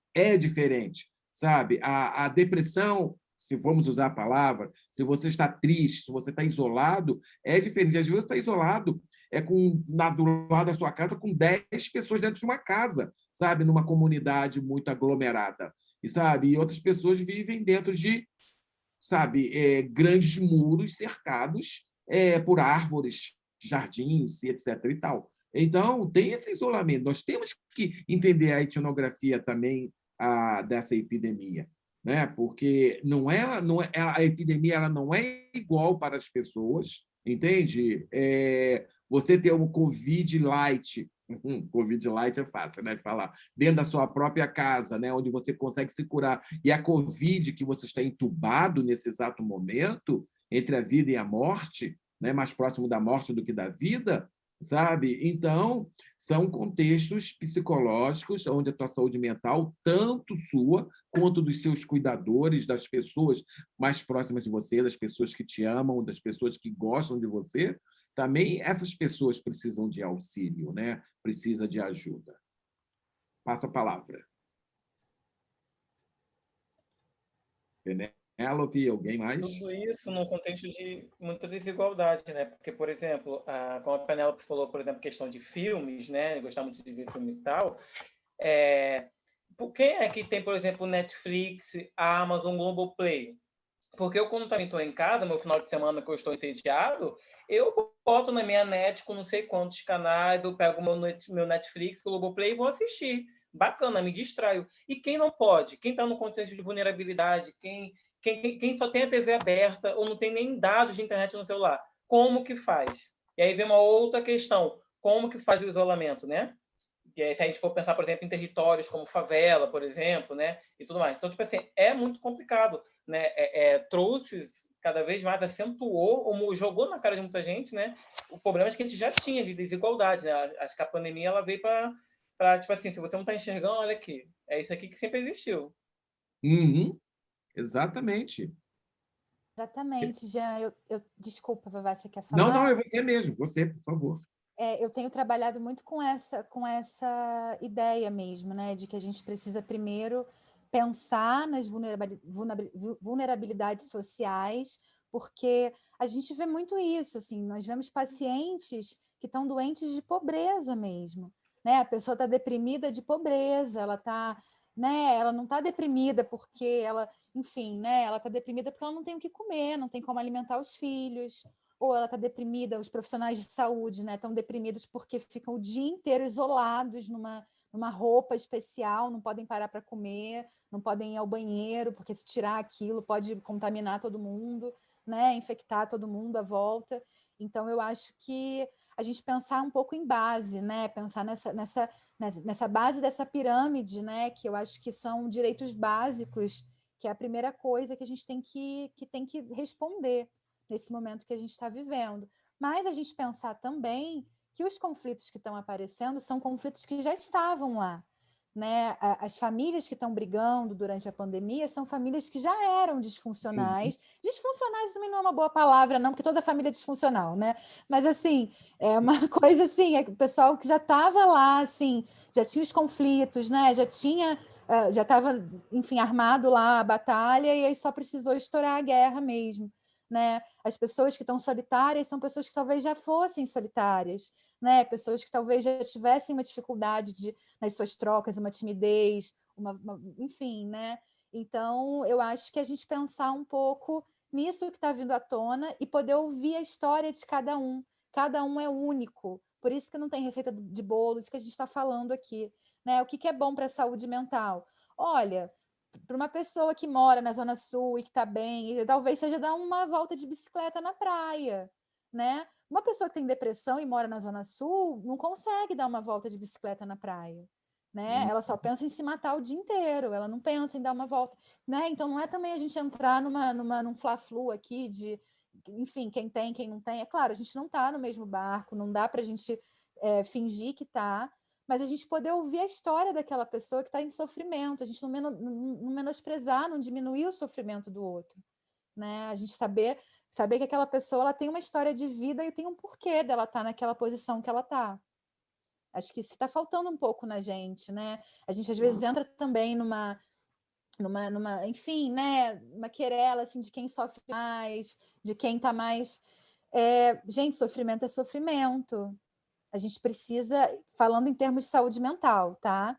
sabe? A depressão, se formos usar a palavra, se você está triste, se você está isolado, é diferente. Às vezes você está isolado do lado da sua casa com 10 pessoas dentro de uma casa, sabe? Numa comunidade muito aglomerada. E outras pessoas vivem dentro de, sabe, grandes muros cercados por árvores, jardins, etc. e tal. Então, tem esse isolamento. Nós temos que entender a etnografia também dessa epidemia, né? Porque a epidemia ela não é igual para as pessoas, entende? Você ter um Covid light, Covid light é fácil, né, de falar, dentro da sua própria casa, né, onde você consegue se curar, e a Covid que você está entubado nesse exato momento, entre a vida e a morte, né, mais próximo da morte do que da vida, sabe? Então, são contextos psicológicos onde a tua saúde mental, tanto sua quanto dos seus cuidadores, das pessoas mais próximas de você, das pessoas que te amam, das pessoas que gostam de você, também essas pessoas precisam de auxílio, né? Precisa de ajuda. Passo a palavra. Penélope, alguém mais? Tudo isso no contexto de muita desigualdade, né? Porque, por exemplo, como a Penélope falou, por exemplo, questão de filmes, né? Gostar muito de ver filme e tal. Quem é que tem, por exemplo, Netflix, a Amazon, Globoplay? Porque eu, quando também estou em casa, meu final de semana que eu estou entediado, eu boto na minha net com não sei quantos canais, eu pego meu Netflix, o Globoplay e vou assistir. Bacana, me distraio. E quem não pode? Quem está no contexto de vulnerabilidade? Quem só tem a TV aberta ou não tem nem dados de internet no celular? Como que faz? E aí vem uma outra questão. Como que faz o isolamento, né? E aí, se a gente for pensar, por exemplo, em territórios como favela, por exemplo, né? E tudo mais. Então, tipo assim, é muito complicado, né? Trouxe cada vez mais, acentuou, ou jogou na cara de muita gente, né? O problema é que a gente já tinha de desigualdade, né? Acho que a pandemia ela veio para tipo assim, se você não está enxergando, olha aqui, é isso aqui que sempre existiu. Uhum. Exatamente. Exatamente, Jean. Desculpa, Vavá, você quer Não, falar? é você mesmo. Você, por favor. Eu tenho trabalhado muito com essa ideia mesmo, né? De que a gente precisa primeiro pensar nas vulnerabilidades sociais, porque a gente vê muito isso, assim, nós vemos pacientes que estão doentes de pobreza mesmo, né? A pessoa está deprimida de pobreza, ela tá, né? Ela não está deprimida porque ela, enfim, né? Ela está deprimida porque ela não tem o que comer, não tem como alimentar os filhos, ou ela está deprimida, os profissionais de saúde, né? Estão deprimidos porque ficam o dia inteiro isolados numa roupa especial, não podem parar para comer, não podem ir ao banheiro, porque se tirar aquilo pode contaminar todo mundo, né? Infectar todo mundo à volta. Então, eu acho que a gente pensar um pouco em base, né? Pensar nessa base dessa pirâmide, né? Que eu acho que são direitos básicos, que é a primeira coisa que a gente tem que responder nesse momento que a gente está vivendo. Mas a gente pensar também que os conflitos que estão aparecendo são conflitos que já estavam lá, né? As famílias que estão brigando durante a pandemia são famílias que já eram disfuncionais. Disfuncionais também não é uma boa palavra, não, porque toda família é disfuncional, né? Mas, assim, é uma coisa assim, o pessoal que já estava lá, assim, já tinha os conflitos, né? Já estava, enfim, armado lá a batalha e aí só precisou estourar a guerra mesmo, né? As pessoas que estão solitárias são pessoas que talvez já fossem solitárias, né? Pessoas que talvez já tivessem uma dificuldade nas suas trocas, uma timidez, enfim, né? Então, eu acho que a gente pensar um pouco nisso que está vindo à tona e poder ouvir a história de cada um. Cada um é único, por isso que não tem receita de bolo, isso que a gente está falando aqui, né? O que é bom para a saúde mental? olha, para uma pessoa que mora na Zona Sul e que está bem, talvez seja dar uma volta de bicicleta na praia, né? Uma pessoa que tem depressão e mora na Zona Sul não consegue dar uma volta de bicicleta na praia, né? Ela só pensa em se matar o dia inteiro, ela não pensa em dar uma volta, né? Então não é também a gente entrar num fla-flu aqui de, enfim, quem tem, quem não tem. É claro, a gente não está no mesmo barco, não dá para a gente fingir que está, mas a gente poder ouvir a história daquela pessoa que está em sofrimento, a gente não menosprezar, não diminuir o sofrimento do outro, né? A gente saber que aquela pessoa ela tem uma história de vida e tem um porquê dela estar naquela posição que ela está. Acho que isso está faltando um pouco na gente, né? A gente às vezes entra também enfim, né? Uma querela assim, de quem sofre mais, de quem está mais. Gente, sofrimento é sofrimento. A gente precisa, falando em termos de saúde mental, tá?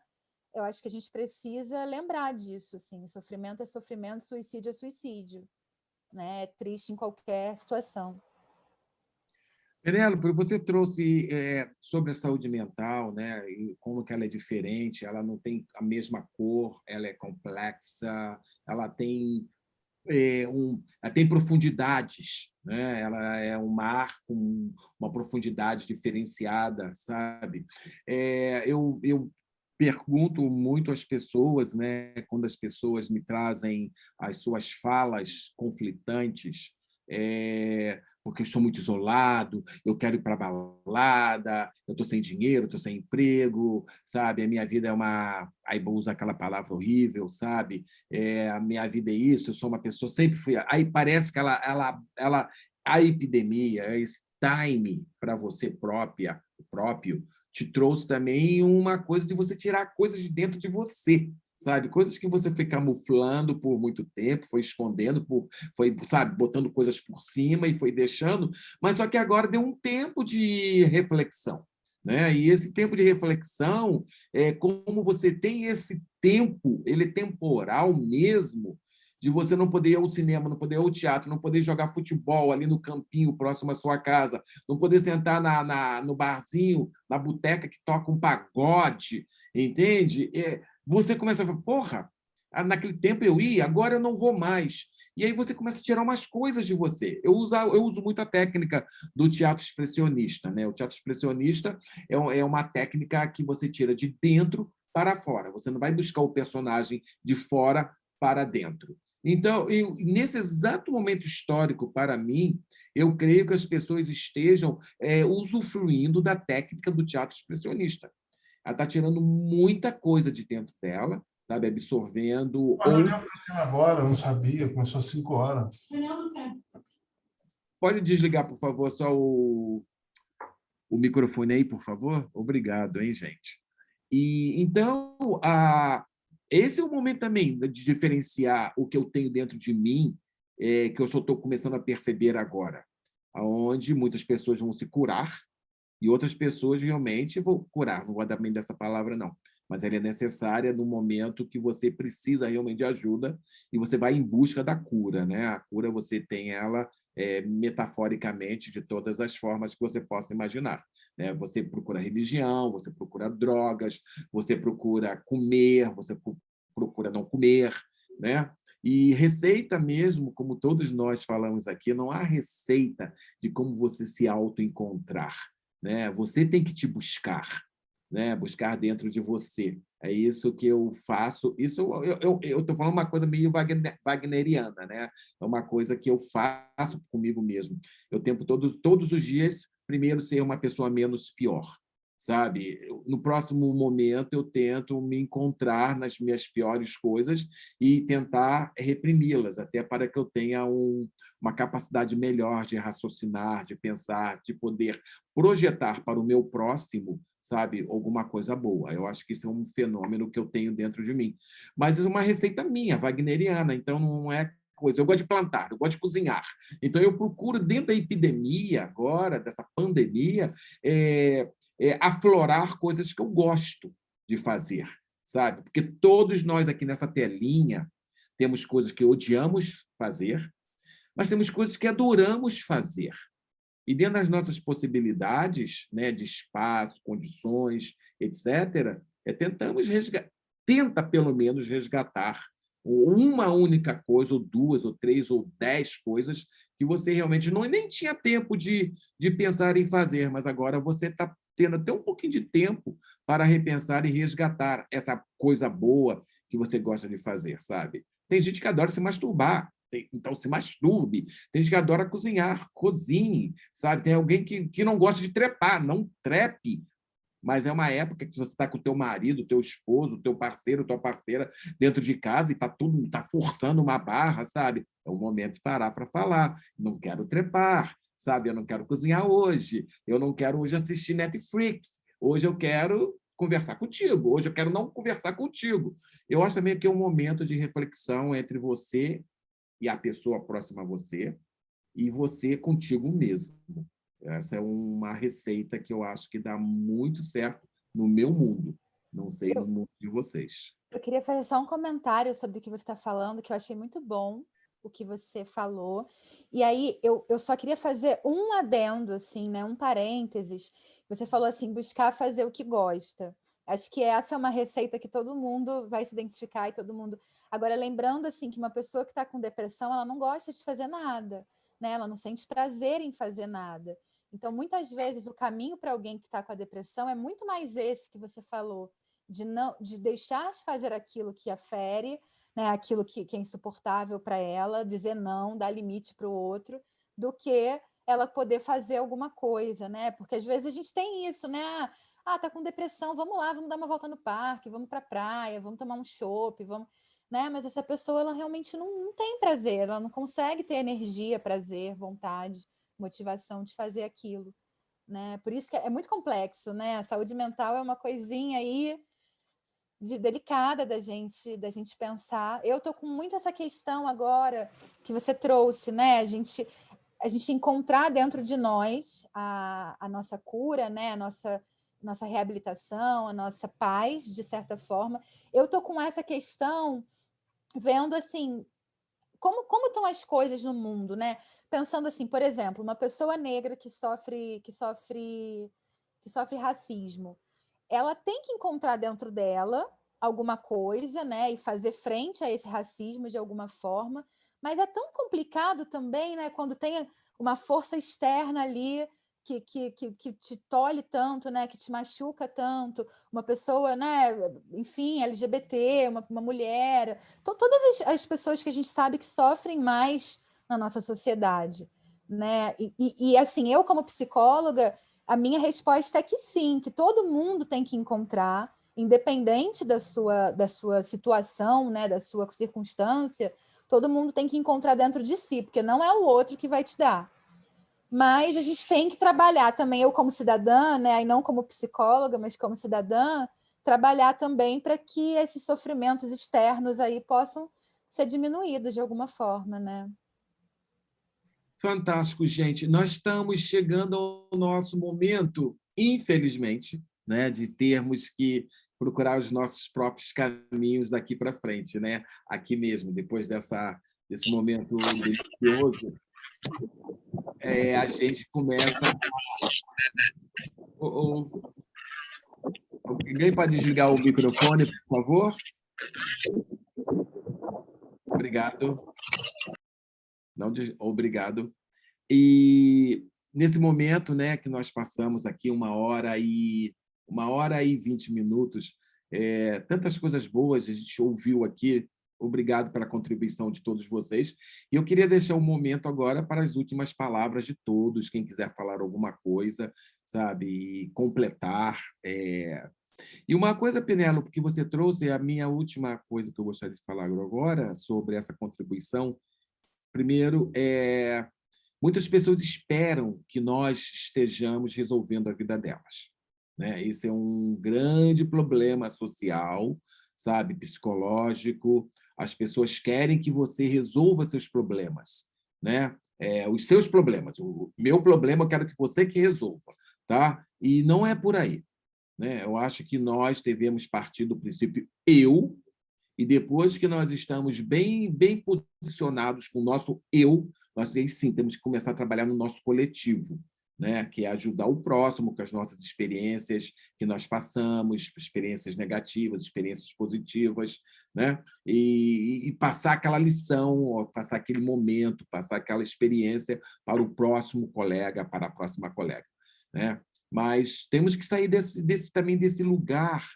Eu acho que a gente precisa lembrar disso, assim, sofrimento é sofrimento, suicídio é suicídio, né? É triste em qualquer situação. Penélope, você trouxe sobre a saúde mental, né, e como que ela é diferente, ela não tem a mesma cor, ela é complexa, ela tem ela tem profundidades, né? Ela é um mar com uma profundidade diferenciada, sabe? Eu pergunto muito às pessoas, né? Quando as pessoas me trazem as suas falas conflitantes, porque eu estou muito isolado, eu quero ir para a balada, eu estou sem dinheiro, estou sem emprego, sabe? A minha vida é uma... Aí vou usar aquela palavra horrível, sabe? A minha vida é isso, eu sou uma pessoa... Sempre fui... Aí parece que a epidemia, esse time para você próprio, te trouxe também uma coisa de você tirar coisas de dentro de você, sabe? Coisas que você foi camuflando por muito tempo, foi escondendo, foi, sabe, botando coisas por cima e foi deixando, mas só que agora deu um tempo de reflexão, né? E esse tempo de reflexão, como você tem esse tempo, ele é temporal mesmo, de você não poder ir ao cinema, não poder ir ao teatro, não poder jogar futebol ali no campinho próximo à sua casa, não poder sentar no barzinho, na boteca que toca um pagode, entende? Você começa a falar, porra, naquele tempo eu ia, agora eu não vou mais. E aí você começa a tirar umas coisas de você. Eu uso muito a técnica do teatro expressionista, né? O teatro expressionista é uma técnica que você tira de dentro para fora. Você não vai buscar o personagem de fora para dentro. Então, nesse exato momento histórico, para mim, eu creio que as pessoas estejam usufruindo da técnica do teatro expressionista. Ela está tirando muita coisa de dentro dela, sabe? Absorvendo... Mas eu lembro agora, eu não sabia, começou às 5 horas. Pode desligar, por favor, só o microfone aí, por favor? Obrigado, hein, gente? E, então, esse é o momento também de diferenciar o que eu tenho dentro de mim, que eu só estou começando a perceber agora, onde muitas pessoas vão se curar e outras pessoas realmente vão curar. Não vou dar bem dessa palavra, não, mas ela é necessária no momento que você precisa realmente de ajuda e você vai em busca da cura, né? A cura você tem ela metaforicamente de todas as formas que você possa imaginar, né? Você procura religião, você procura drogas, você procura comer, você procura não comer, né? E receita mesmo, como todos nós falamos aqui, não há receita de como você se autoencontrar, né? Você tem que te buscar, né? Buscar dentro de você. É isso que eu faço. Isso eu estou falando uma coisa meio wagneriana, né? É uma coisa que eu faço comigo mesmo. Eu tento todos os dias, primeiro, ser uma pessoa menos pior, sabe? No próximo momento, eu tento me encontrar nas minhas piores coisas e tentar reprimi-las, até para que eu tenha uma capacidade melhor de raciocinar, de pensar, de poder projetar para o meu próximo, sabe, alguma coisa boa. Eu acho que isso é um fenômeno que eu tenho dentro de mim. Mas é uma receita minha, wagneriana, então não é coisa. Eu gosto de plantar, eu gosto de cozinhar. Então, eu procuro, dentro da epidemia agora, dessa pandemia, aflorar coisas que eu gosto de fazer, sabe? Porque todos nós aqui nessa telinha temos coisas que odiamos fazer, mas temos coisas que adoramos fazer. E dentro das nossas possibilidades, né, de espaço, condições, etc., tentamos tenta, pelo menos, resgatar uma única coisa, ou duas, ou três, ou 10 coisas que você realmente nem tinha tempo de pensar em fazer, mas agora você está tendo até um pouquinho de tempo para repensar e resgatar essa coisa boa que você gosta de fazer, sabe? Tem gente que adora se masturbar, então se masturbe. Tem gente que adora cozinhar, cozinhe, sabe? Tem alguém que não gosta de trepar, não trepe. Mas é uma época que, se você está com o teu marido, o teu esposo, o teu parceiro, tua parceira dentro de casa e está forçando uma barra, sabe? É o momento de parar para falar. Não quero trepar, sabe? Eu não quero cozinhar hoje. Eu não quero hoje assistir Netflix. Hoje eu quero conversar contigo. Hoje eu quero não conversar contigo. Eu acho também que é um momento de reflexão entre você e a pessoa próxima a você e você contigo mesmo. Essa é uma receita que eu acho que dá muito certo no meu mundo. Não sei no mundo de vocês. Eu queria fazer só um comentário sobre o que você está falando, que eu achei muito bom o que você falou. E aí eu só queria fazer um adendo, assim, né? Um parênteses. Você falou assim, buscar fazer o que gosta. Acho que essa é uma receita que todo mundo vai se identificar e todo mundo... Agora, lembrando assim, que uma pessoa que está com depressão, ela não gosta de fazer nada, né? Ela não sente prazer em fazer nada. Então, muitas vezes, o caminho para alguém que está com a depressão é muito mais esse que você falou, de deixar de fazer aquilo que a fere, né, aquilo que é insuportável para ela, dizer não, dar limite para o outro, do que ela poder fazer alguma coisa, né? Porque às vezes a gente tem isso, né? Tá com depressão, vamos lá, vamos dar uma volta no parque, vamos para a praia, vamos tomar um chopp, vamos... Né? Mas essa pessoa, ela realmente não tem prazer, ela não consegue ter energia, prazer, vontade, motivação de fazer aquilo, né? Por isso que é muito complexo, né? A saúde mental é uma coisinha aí delicada da gente pensar. Eu tô com muito essa questão agora que você trouxe, né? A gente encontrar dentro de nós a nossa cura, né? A nossa reabilitação, a nossa paz, de certa forma. Eu tô com essa questão vendo assim como estão as coisas no mundo, né? Pensando assim, por exemplo, uma pessoa negra que sofre racismo, ela tem que encontrar dentro dela alguma coisa, né, e fazer frente a esse racismo de alguma forma, mas é tão complicado também, né, quando tem uma força externa ali que te tolhe tanto, né, que te machuca tanto, uma pessoa, né, enfim, LGBT, uma mulher, todas as pessoas que a gente sabe que sofrem mais na nossa sociedade, né, e assim, eu como psicóloga, a minha resposta é que sim, que todo mundo tem que encontrar, independente da sua situação, né, da sua circunstância, todo mundo tem que encontrar dentro de si, porque não é o outro que vai te dar. Mas a gente tem que trabalhar também, eu como cidadã, né, e não como psicóloga, mas como cidadã, trabalhar também para que esses sofrimentos externos aí possam ser diminuídos de alguma forma, né? Fantástico, gente. Nós estamos chegando ao nosso momento, infelizmente, né, de termos que procurar os nossos próprios caminhos daqui para frente, né? Aqui mesmo, depois desse momento delicioso, a gente começa... Alguém pode desligar o microfone, por favor? Obrigado. Não, obrigado. E nesse momento, né, que nós passamos aqui 1h20, tantas coisas boas a gente ouviu aqui. Obrigado pela contribuição de todos vocês. E eu queria deixar um momento agora para as últimas palavras de todos, quem quiser falar alguma coisa, sabe, e completar. E uma coisa, Penélope, que você trouxe, a minha última coisa que eu gostaria de falar agora sobre essa contribuição. Primeiro, muitas pessoas esperam que nós estejamos resolvendo a vida delas, né? Esse é um grande problema social, sabe, psicológico. As pessoas querem que você resolva seus problemas, né? Os seus problemas. O meu problema eu quero que você que resolva, tá? E não é por aí, né? Eu acho que nós devemos partir do princípio eu, e depois que nós estamos bem posicionados com o nosso eu, nós sim temos que começar a trabalhar no nosso coletivo, né? Que é ajudar o próximo com as nossas experiências que nós passamos, experiências negativas, experiências positivas, né? E passar aquela lição, passar aquele momento, passar aquela experiência para o próximo colega, para a próxima colega, né? Mas temos que sair também desse lugar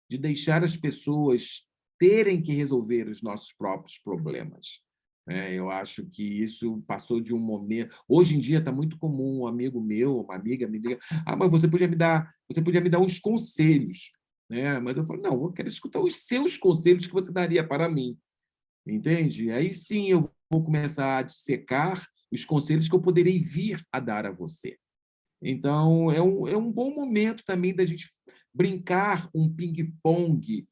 de deixar as pessoas terem que resolver os nossos próprios problemas. Eu acho que isso passou de um momento... Hoje em dia está muito comum um amigo meu, uma amiga me liga, mas você podia me dar uns conselhos, né? Mas eu falo, não, eu quero escutar os seus conselhos que você daria para mim, entende? Aí sim eu vou começar a dissecar os conselhos que eu poderei vir a dar a você. Então, é um bom momento também da gente brincar um ping-pong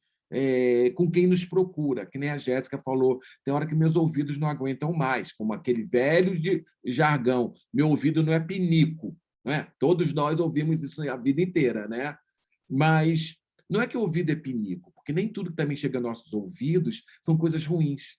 com quem nos procura, que nem a Jéssica falou, tem hora que meus ouvidos não aguentam mais, como aquele velho jargão, meu ouvido não é pinico, né? Todos nós ouvimos isso a vida inteira, né? Mas não é que o ouvido é pinico, porque nem tudo que também chega aos nossos ouvidos são coisas ruins.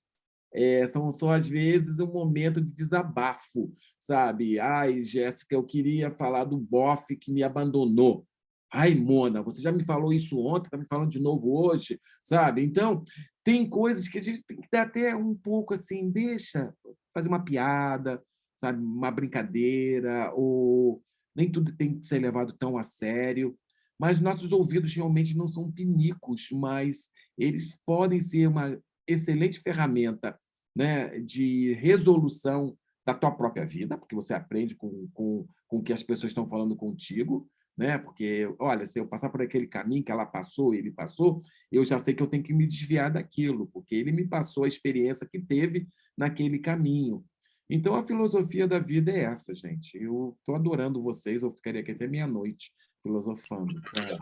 São só, às vezes, um momento de desabafo, sabe? Ai, Jéssica, eu queria falar do bofe que me abandonou. Ai, Mona, você já me falou isso ontem, está me falando de novo hoje, sabe? Então, tem coisas que a gente tem que dar até um pouco assim, deixa fazer uma piada, sabe? Uma brincadeira, ou nem tudo tem que ser levado tão a sério. Mas nossos ouvidos realmente não são pinicos, mas eles podem ser uma excelente ferramenta, né, de resolução da tua própria vida, porque você aprende com o que as pessoas estão falando contigo, né? Porque, olha, se eu passar por aquele caminho que ela passou, ele passou, eu já sei que eu tenho que me desviar daquilo, porque ele me passou a experiência que teve naquele caminho. Então, a filosofia da vida é essa, gente. Eu estou adorando vocês, eu ficaria aqui até meia-noite filosofando, sabe?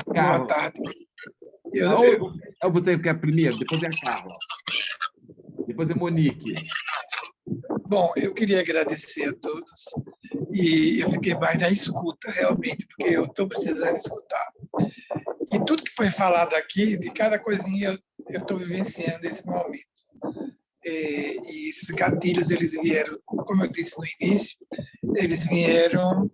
Boa tarde. Você quer primeiro, depois é a Carla. Depois é Monique. Bom, eu queria agradecer a todos e eu fiquei mais na escuta, realmente, porque eu estou precisando escutar. E tudo que foi falado aqui, de cada coisinha, eu estou vivenciando esse momento. E esses gatilhos, eles vieram, como eu disse no início, eles vieram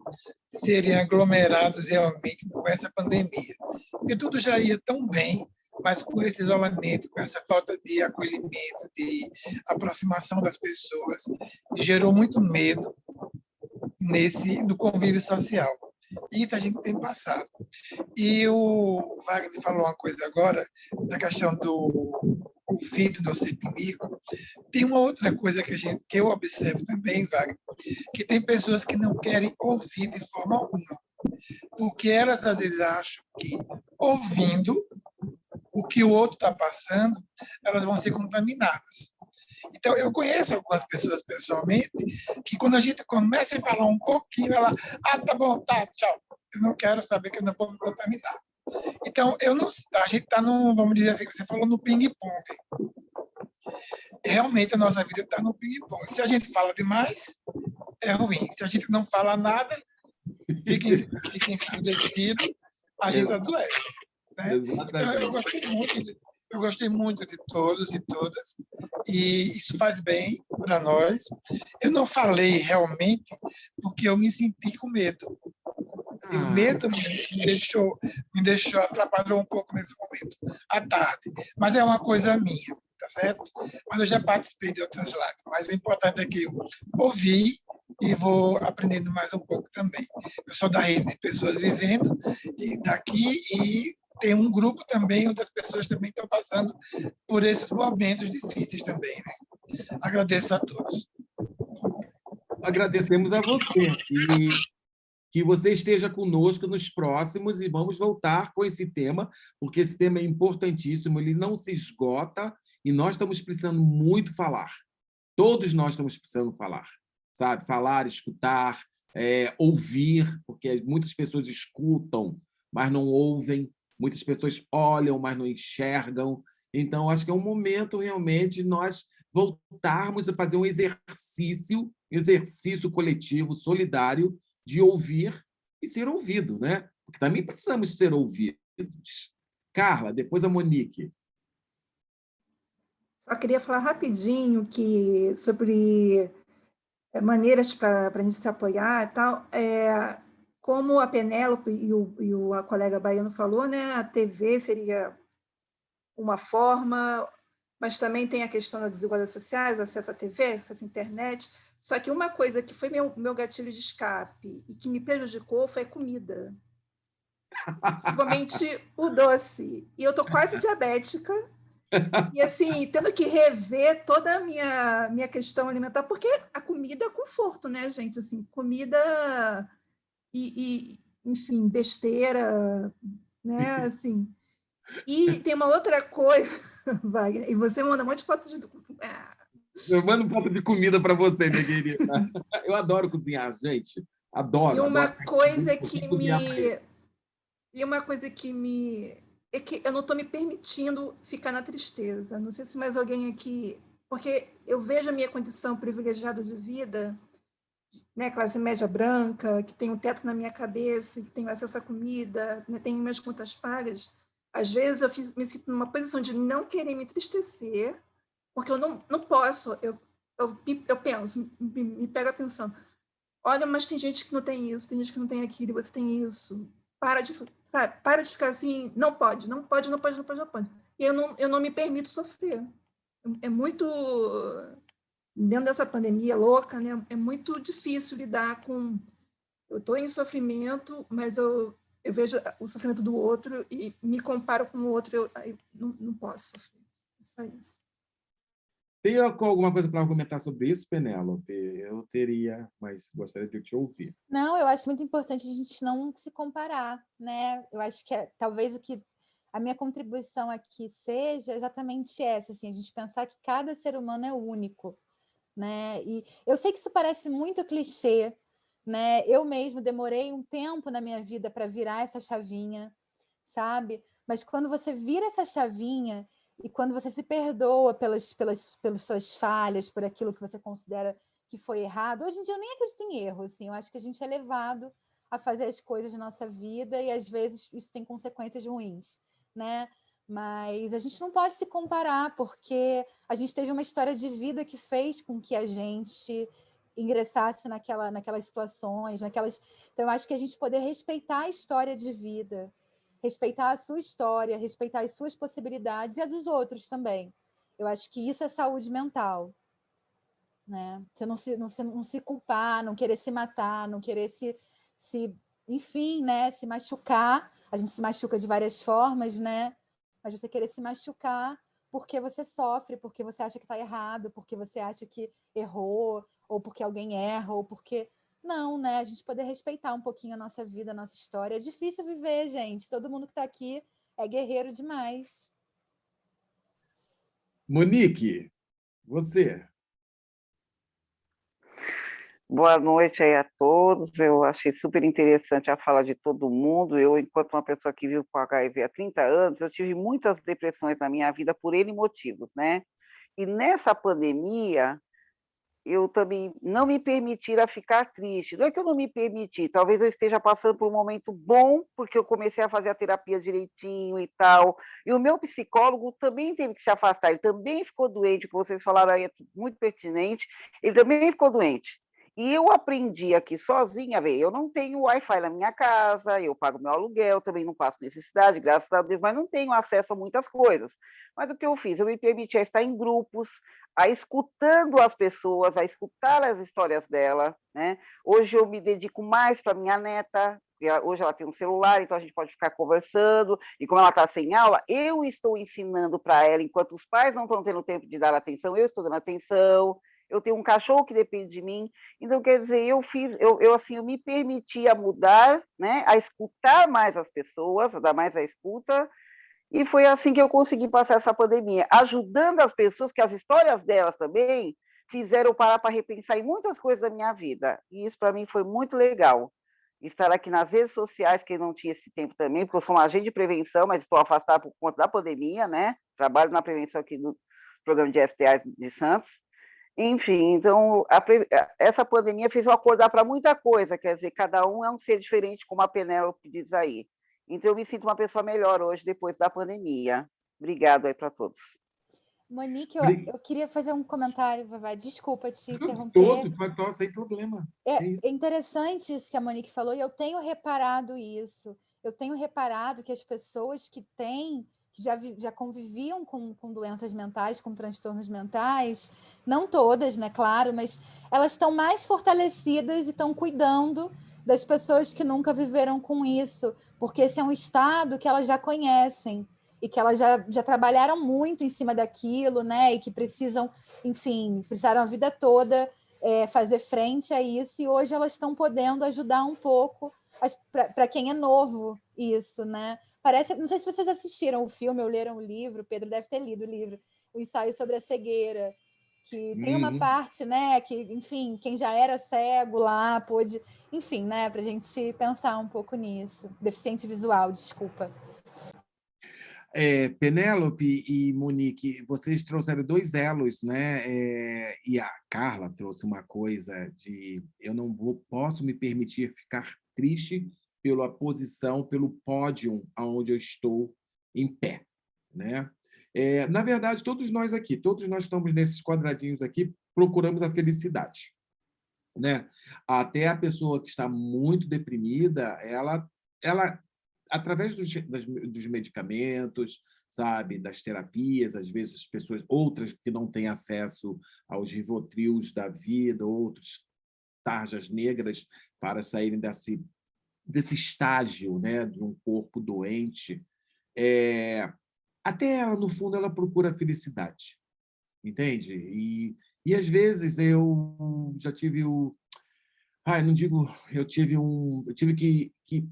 serem aglomerados realmente com essa pandemia. Porque tudo já ia tão bem, mas com esse isolamento, com essa falta de acolhimento, de aproximação das pessoas, gerou muito medo no convívio social. Isso a gente tem passado. E o Wagner falou uma coisa agora, da questão do ouvido não ser pinico. Tem uma outra coisa que eu observo também, Wagner, que tem pessoas que não querem ouvir de forma alguma, porque elas às vezes acham que ouvindo o que o outro está passando, elas vão ser contaminadas. Então, eu conheço algumas pessoas pessoalmente que quando a gente começa a falar um pouquinho, ela, tá bom, tá, tchau. Eu não quero saber que eu não vou me contaminar. Então, a gente está vamos dizer assim, você falou no ping-pong. Realmente, a nossa vida está no ping-pong. Se a gente fala demais, é ruim. Se a gente não fala nada, fica escurecido, a gente adoece. Né? Então, eu gostei muito de todos e todas, e isso faz bem para nós. Eu não falei realmente porque eu me senti com medo. E o medo me deixou, atrapalhou um pouco nesse momento, à tarde. Mas é uma coisa minha, tá certo? Mas eu já participei de outras lives. Mas o importante é que eu ouvi e vou aprendendo mais um pouco também. Eu sou da rede de pessoas vivendo e daqui, e tem um grupo também onde as pessoas também estão passando por esses momentos difíceis também. Né? Agradeço a todos. Agradecemos a você e que você esteja conosco nos próximos e vamos voltar com esse tema, porque esse tema é importantíssimo, ele não se esgota e nós estamos precisando muito falar. Todos nós estamos precisando falar, sabe? Falar, escutar, ouvir, porque muitas pessoas escutam, mas não ouvem, muitas pessoas olham, mas não enxergam. Então, acho que é um momento realmente de nós voltarmos a fazer um exercício coletivo, solidário, de ouvir e ser ouvido, né? Porque também precisamos ser ouvidos. Carla, depois a Monique. Só queria falar rapidinho sobre maneiras para a gente se apoiar e tal. Como a Penélope a colega baiano falou, né, a TV seria uma forma, mas também tem a questão das desigualdades sociais, acesso à TV, acesso à internet. Só que uma coisa que foi meu gatilho de escape e que me prejudicou foi a comida. Principalmente o doce. E eu estou quase diabética. E, assim, tendo que rever toda a minha questão alimentar, porque a comida é conforto, né, gente? Assim, comida enfim, besteira, né? Assim. E tem uma outra coisa, Wagner, e você manda um monte de fotos de... Eu mando foto de comida para você, minha querida. Eu adoro cozinhar, gente. Adoro. E uma adoro. coisa que me... é que eu não estou me permitindo ficar na tristeza. Não sei se mais alguém aqui... Porque eu vejo a minha condição privilegiada de vida, né, classe média branca, que tem um teto na minha cabeça, que tenho acesso à comida, né, tenho minhas contas pagas. Às vezes eu me sinto numa posição de não querer me entristecer, porque eu não posso. Eu penso, me pego pensando, olha, mas tem gente que não tem isso, tem gente que não tem aquilo, e você tem isso. Para de ficar assim, não pode. E eu não me permito sofrer. É muito... Dentro dessa pandemia louca, né, é muito difícil lidar com... Eu estou em sofrimento, mas eu vejo o sofrimento do outro e me comparo com o outro, eu não posso sofrer. É só isso. Tem alguma coisa para comentar sobre isso, Penélope? Eu teria, mas gostaria de te ouvir. Não, eu acho muito importante a gente não se comparar, né? Eu acho que talvez a minha contribuição aqui seja exatamente essa, assim, a gente pensar que cada ser humano é único, né? E eu sei que isso parece muito clichê, né? Eu mesmo demorei um tempo na minha vida para virar essa chavinha, sabe? Mas quando você vira essa chavinha e quando você se perdoa pelas suas falhas, por aquilo que você considera que foi errado, hoje em dia eu nem acredito em erro, assim, eu acho que a gente é levado a fazer as coisas na nossa vida e às vezes isso tem consequências ruins, né? Mas a gente não pode se comparar, porque a gente teve uma história de vida que fez com que a gente ingressasse naquelas situações, Então, eu acho que a gente poder respeitar a história de vida, respeitar a sua história, respeitar as suas possibilidades e a dos outros também. Eu acho que isso é saúde mental, né? Você não se culpar, não querer se matar, não querer enfim, né? Se machucar. A gente se machuca de várias formas, né? Mas você querer se machucar porque você sofre, porque você acha que está errado, porque você acha que errou, ou porque alguém erra, ou porque... Não, né? A gente poder respeitar um pouquinho a nossa vida, a nossa história. É difícil viver, gente. Todo mundo que está aqui é guerreiro demais. Monique, você. Boa noite aí a todos. Eu achei super interessante a fala de todo mundo. Eu, enquanto uma pessoa que vive com HIV há 30 anos, eu tive muitas depressões na minha vida por N motivos, né? E nessa pandemia, eu também não me permiti ficar triste. Não é que eu não me permiti, talvez eu esteja passando por um momento bom, porque eu comecei a fazer a terapia direitinho e tal. E o meu psicólogo também teve que se afastar, ele também ficou doente, como vocês falaram aí, é muito pertinente, ele também ficou doente. E eu aprendi aqui sozinha, eu não tenho Wi-Fi na minha casa, eu pago meu aluguel, também não passo necessidade, graças a Deus, mas não tenho acesso a muitas coisas. Mas o que eu fiz? Eu me permiti estar em grupos, a escutando as pessoas, a escutar as histórias dela, né? Hoje eu me dedico mais para minha neta, hoje ela tem um celular, então a gente pode ficar conversando, e como ela está sem aula, eu estou ensinando para ela, enquanto os pais não estão tendo tempo de dar atenção, eu estou dando atenção. Eu tenho um cachorro que depende de mim, então, quer dizer, eu me permitia mudar, né, a escutar mais as pessoas, a dar mais a escuta, e foi assim que eu consegui passar essa pandemia, ajudando as pessoas, que as histórias delas também fizeram eu parar para repensar em muitas coisas da minha vida, e isso para mim foi muito legal. Estar aqui nas redes sociais, que eu não tinha esse tempo também, porque eu sou uma agente de prevenção, mas estou afastada por conta da pandemia, né? Trabalho na prevenção aqui no programa de STAs de Santos. Enfim, então, essa pandemia fez eu acordar para muita coisa, quer dizer, cada um é um ser diferente, como a Penélope diz aí. Então, eu me sinto uma pessoa melhor hoje, depois da pandemia. Obrigada aí para todos. Monique, eu queria fazer um comentário, Vavá. Desculpa te interromper. Todo, sem problema. É interessante isso que a Monique falou, e eu tenho reparado isso. Eu tenho reparado que as pessoas que já conviviam com doenças mentais, com transtornos mentais, não todas, né, claro, mas elas estão mais fortalecidas e estão cuidando das pessoas que nunca viveram com isso, porque esse é um estado que elas já conhecem e que elas já trabalharam muito em cima daquilo, né, e que precisam, enfim, precisaram a vida toda fazer frente a isso, e hoje elas estão podendo ajudar um pouco para quem é novo isso, né? Parece, não sei se vocês assistiram o filme ou leram o livro, o Pedro deve ter lido o livro, o ensaio sobre a cegueira, que tem uma parte, né, que, enfim, quem já era cego lá pôde, enfim, né, para a gente pensar um pouco nisso. Deficiente visual, desculpa. Penélope e Monique, vocês trouxeram 2 elos, né? E a Carla trouxe uma coisa de eu não posso me permitir ficar triste pela posição, pelo pódio onde eu estou em pé, né? Na verdade, todos nós estamos nesses quadradinhos aqui, procuramos a felicidade, né? Até a pessoa que está muito deprimida, ela através dos medicamentos, sabe, das terapias, às vezes as pessoas, outras que não têm acesso aos Rivotrios da vida, outros tarjas negras para saírem desse estágio, né, de um corpo doente, até ela, no fundo, ela procura a felicidade, entende? E às vezes eu já tive eu tive que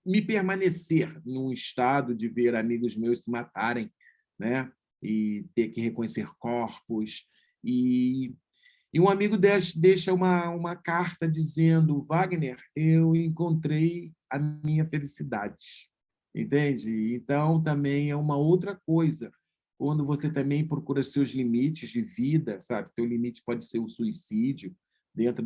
me permanecer num estado de ver amigos meus se matarem, né? E ter que reconhecer corpos. E um amigo deixa uma carta dizendo: Wagner, eu encontrei a minha felicidade. Entende? Então, também é uma outra coisa. Quando você também procura seus limites de vida, sabe? Teu limite pode ser o suicídio, dentro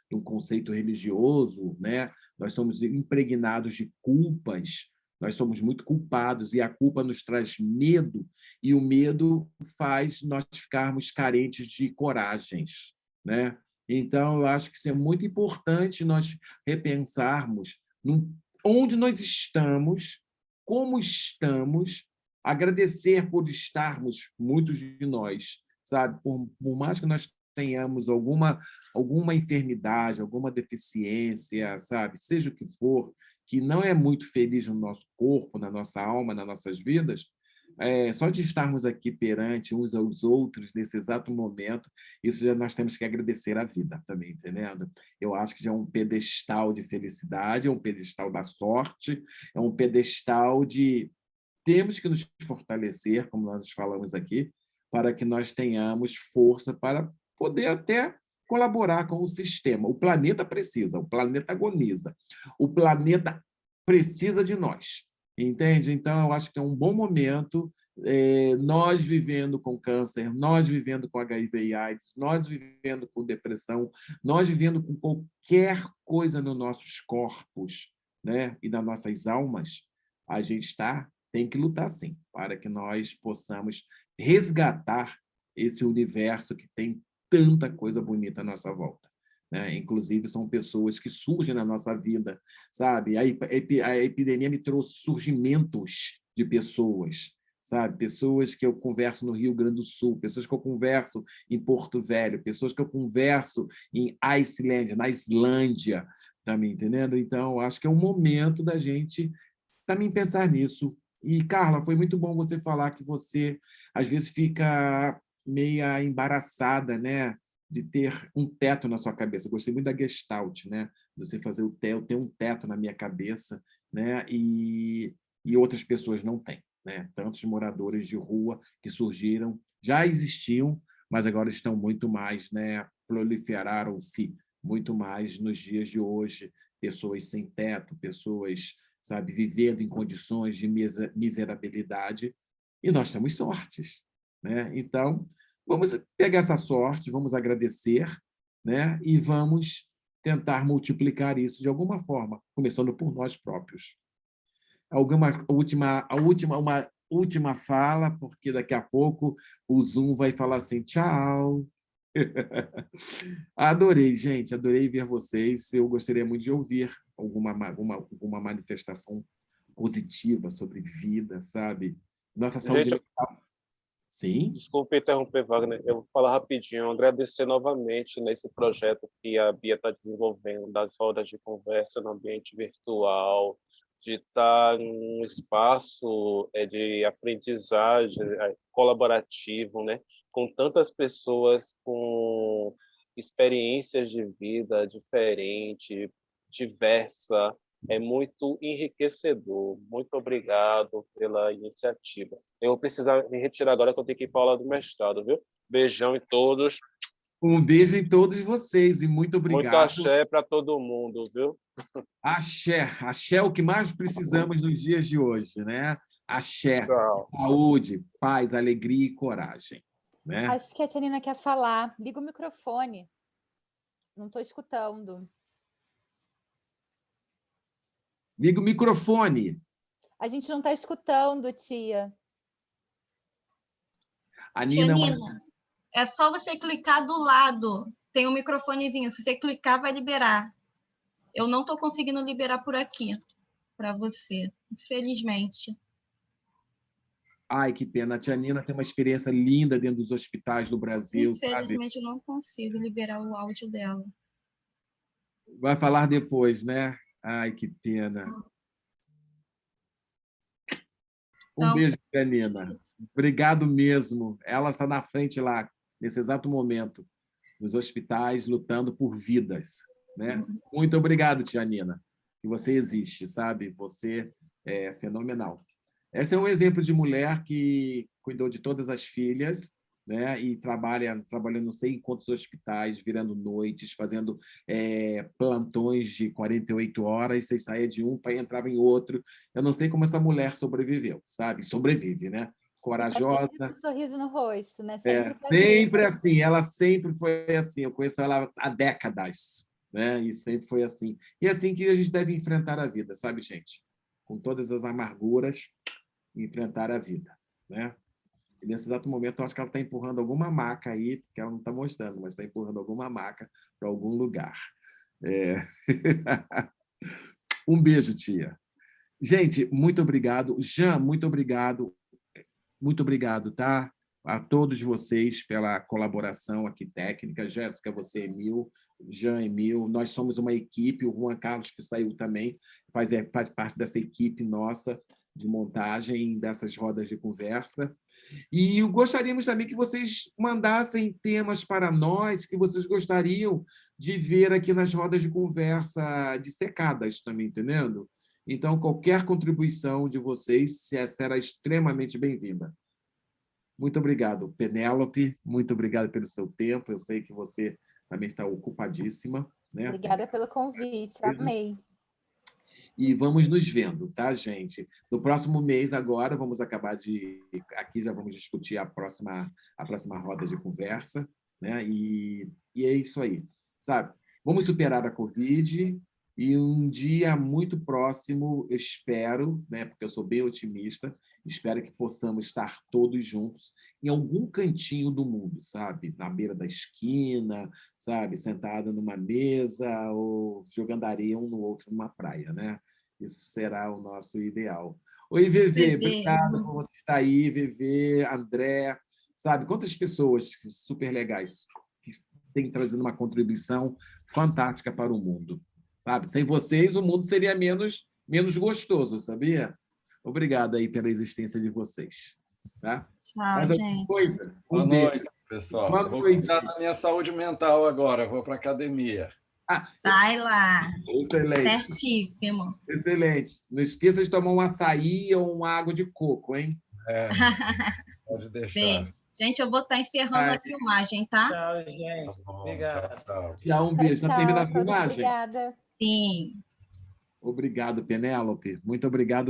de um conceito religioso, né? Nós somos impregnados de culpas, nós somos muito culpados, e a culpa nos traz medo, e o medo faz nós ficarmos carentes de coragens, né? Então, eu acho que isso é muito importante nós repensarmos onde nós estamos, como estamos, agradecer por estarmos, muitos de nós, sabe? Por mais que nós tenhamos alguma enfermidade, alguma deficiência, sabe? Seja o que for, que não é muito feliz no nosso corpo, na nossa alma, nas nossas vidas, só de estarmos aqui perante uns aos outros nesse exato momento, isso já nós temos que agradecer a vida também, entendendo? Eu acho que já é um pedestal de felicidade, é um pedestal da sorte, é um pedestal de temos que nos fortalecer, como nós falamos aqui, para que nós tenhamos força para poder até colaborar com o sistema. O planeta precisa, o planeta agoniza, o planeta precisa de nós, entende? Então, eu acho que é um bom momento, nós vivendo com câncer, nós vivendo com HIV e AIDS, nós vivendo com depressão, nós vivendo com qualquer coisa nos nossos corpos, né? E nas nossas almas, a gente tem que lutar, sim, para que nós possamos resgatar esse universo que tem tanta coisa bonita à nossa volta, né? Inclusive, são pessoas que surgem na nossa vida, sabe? A epidemia me trouxe surgimentos de pessoas, sabe? Pessoas que eu converso no Rio Grande do Sul, pessoas que eu converso em Porto Velho, pessoas que eu converso em Iceland, na Islândia, tá me entendendo? Então, acho que é o momento da gente também pensar nisso. E, Carla, foi muito bom você falar que você, às vezes, fica meia embaraçada, né, de ter um teto na sua cabeça. Eu gostei muito da Gestalt, né, você fazer eu ter um teto na minha cabeça, né, e outras pessoas não têm, né? Tantos moradores de rua que surgiram, já existiam, mas agora estão muito mais, né, proliferaram-se muito mais nos dias de hoje, pessoas sem teto, pessoas, sabe, vivendo em condições de miserabilidade, e nós temos sortes, né? Então, vamos pegar essa sorte, vamos agradecer, né? E vamos tentar multiplicar isso de alguma forma, começando por nós próprios. Uma última fala, porque daqui a pouco o Zoom vai falar assim, tchau. Adorei, gente, adorei ver vocês. Eu gostaria muito de ouvir alguma manifestação positiva sobre vida, sabe? Nossa saúde mental. Sim? Desculpe interromper, Wagner. Eu vou falar rapidinho, agradecer novamente nesse projeto que a Bia está desenvolvendo, das rodas de conversa no ambiente virtual, de estar num espaço de aprendizagem colaborativo, né? Com tantas pessoas com experiências de vida diferente, diversa. É muito enriquecedor. Muito obrigado pela iniciativa. Eu vou precisar me retirar agora, que eu tenho que ir para a aula do mestrado, viu? Beijão em todos. Um beijo em todos vocês e muito obrigado. Muito axé para todo mundo, viu? Axé. Axé é o que mais precisamos nos dias de hoje, né? Axé, Tchau. saúde, paz, alegria e coragem. Né? Acho que a Tia Nina quer falar. Liga o microfone. Não estou escutando. Liga o microfone. A gente não está escutando, tia. A Tia Nina, Nina, é só você clicar do lado. Tem um microfonezinho. Se você clicar, vai liberar. Eu não estou conseguindo liberar por aqui para você, infelizmente. Ai, que pena. A Tia Nina tem uma experiência linda dentro dos hospitais do Brasil, Infelizmente, sabe? eu não consigo liberar o áudio dela. Vai falar depois, né? Ai, que pena. Um beijo, Tia Nina. Obrigado mesmo. Ela está na frente lá, nesse exato momento, nos hospitais, lutando por vidas. Né? Muito obrigado, Tia Nina, que você existe, sabe? Você é fenomenal. Esse é um exemplo de mulher que cuidou de todas as filhas, né? E trabalhando não sei em quantos hospitais, virando noites, fazendo plantões de 48 horas, você saía de um para entrava em outro. Eu não sei como essa mulher sobreviveu, sabe? Sobrevive, né? Corajosa. Com um sorriso no rosto, né? Sempre assim, ela sempre foi assim. Eu conheço ela há décadas, né? E sempre foi assim. E é assim que a gente deve enfrentar a vida, sabe, gente? Com todas as amarguras, enfrentar a vida, né? E nesse exato momento, eu acho que ela está empurrando alguma maca aí, porque ela não está mostrando, mas está empurrando alguma maca para algum lugar. Um beijo, tia. Gente, muito obrigado. Jean, muito obrigado. Muito obrigado, tá? A todos vocês pela colaboração aqui técnica. Jéssica, você, Emil, Jean, Emil. Nós somos uma equipe. O Juan Carlos, que saiu também, faz parte dessa equipe nossa de montagem dessas rodas de conversa. E gostaríamos também que vocês mandassem temas para nós que vocês gostariam de ver aqui nas rodas de conversa dissecadas também, entendendo? Então, qualquer contribuição de vocês será extremamente bem-vinda. Muito obrigado, Penélope. Muito obrigado pelo seu tempo. Eu sei que você também está ocupadíssima. Né? Obrigada pelo convite. Amei. E vamos nos vendo, tá, gente? No próximo mês, agora, vamos acabar de... Aqui já vamos discutir a próxima roda de conversa, né? E é isso aí, sabe? Vamos superar a Covid e um dia muito próximo, eu espero, né? Porque eu sou bem otimista, espero que possamos estar todos juntos em algum cantinho do mundo, sabe? Na beira da esquina, sabe? Sentado numa mesa ou jogando areia um no outro numa praia, né? Isso será o nosso ideal. Oi, Vevê, obrigado por você estar aí, Vevê, André, sabe? Quantas pessoas super legais que têm trazido uma contribuição fantástica para o mundo, sabe? Sem vocês, o mundo seria menos gostoso, sabia? Obrigado aí pela existência de vocês. Tá? Tchau, gente. Coisa? Boa noite, pessoal. Vou cuidar da minha saúde mental agora, vou para a academia. Vai lá. Excelente. Certíssimo. Excelente. Não esqueça de tomar um açaí ou uma água de coco, hein? Pode deixar. Beijo. Gente, eu vou estar encerrando a filmagem, tá? Tchau, gente. Obrigado. Tchau, um beijo. Já termina a filmagem? Obrigada. Sim. Obrigado, Penélope. Muito obrigado.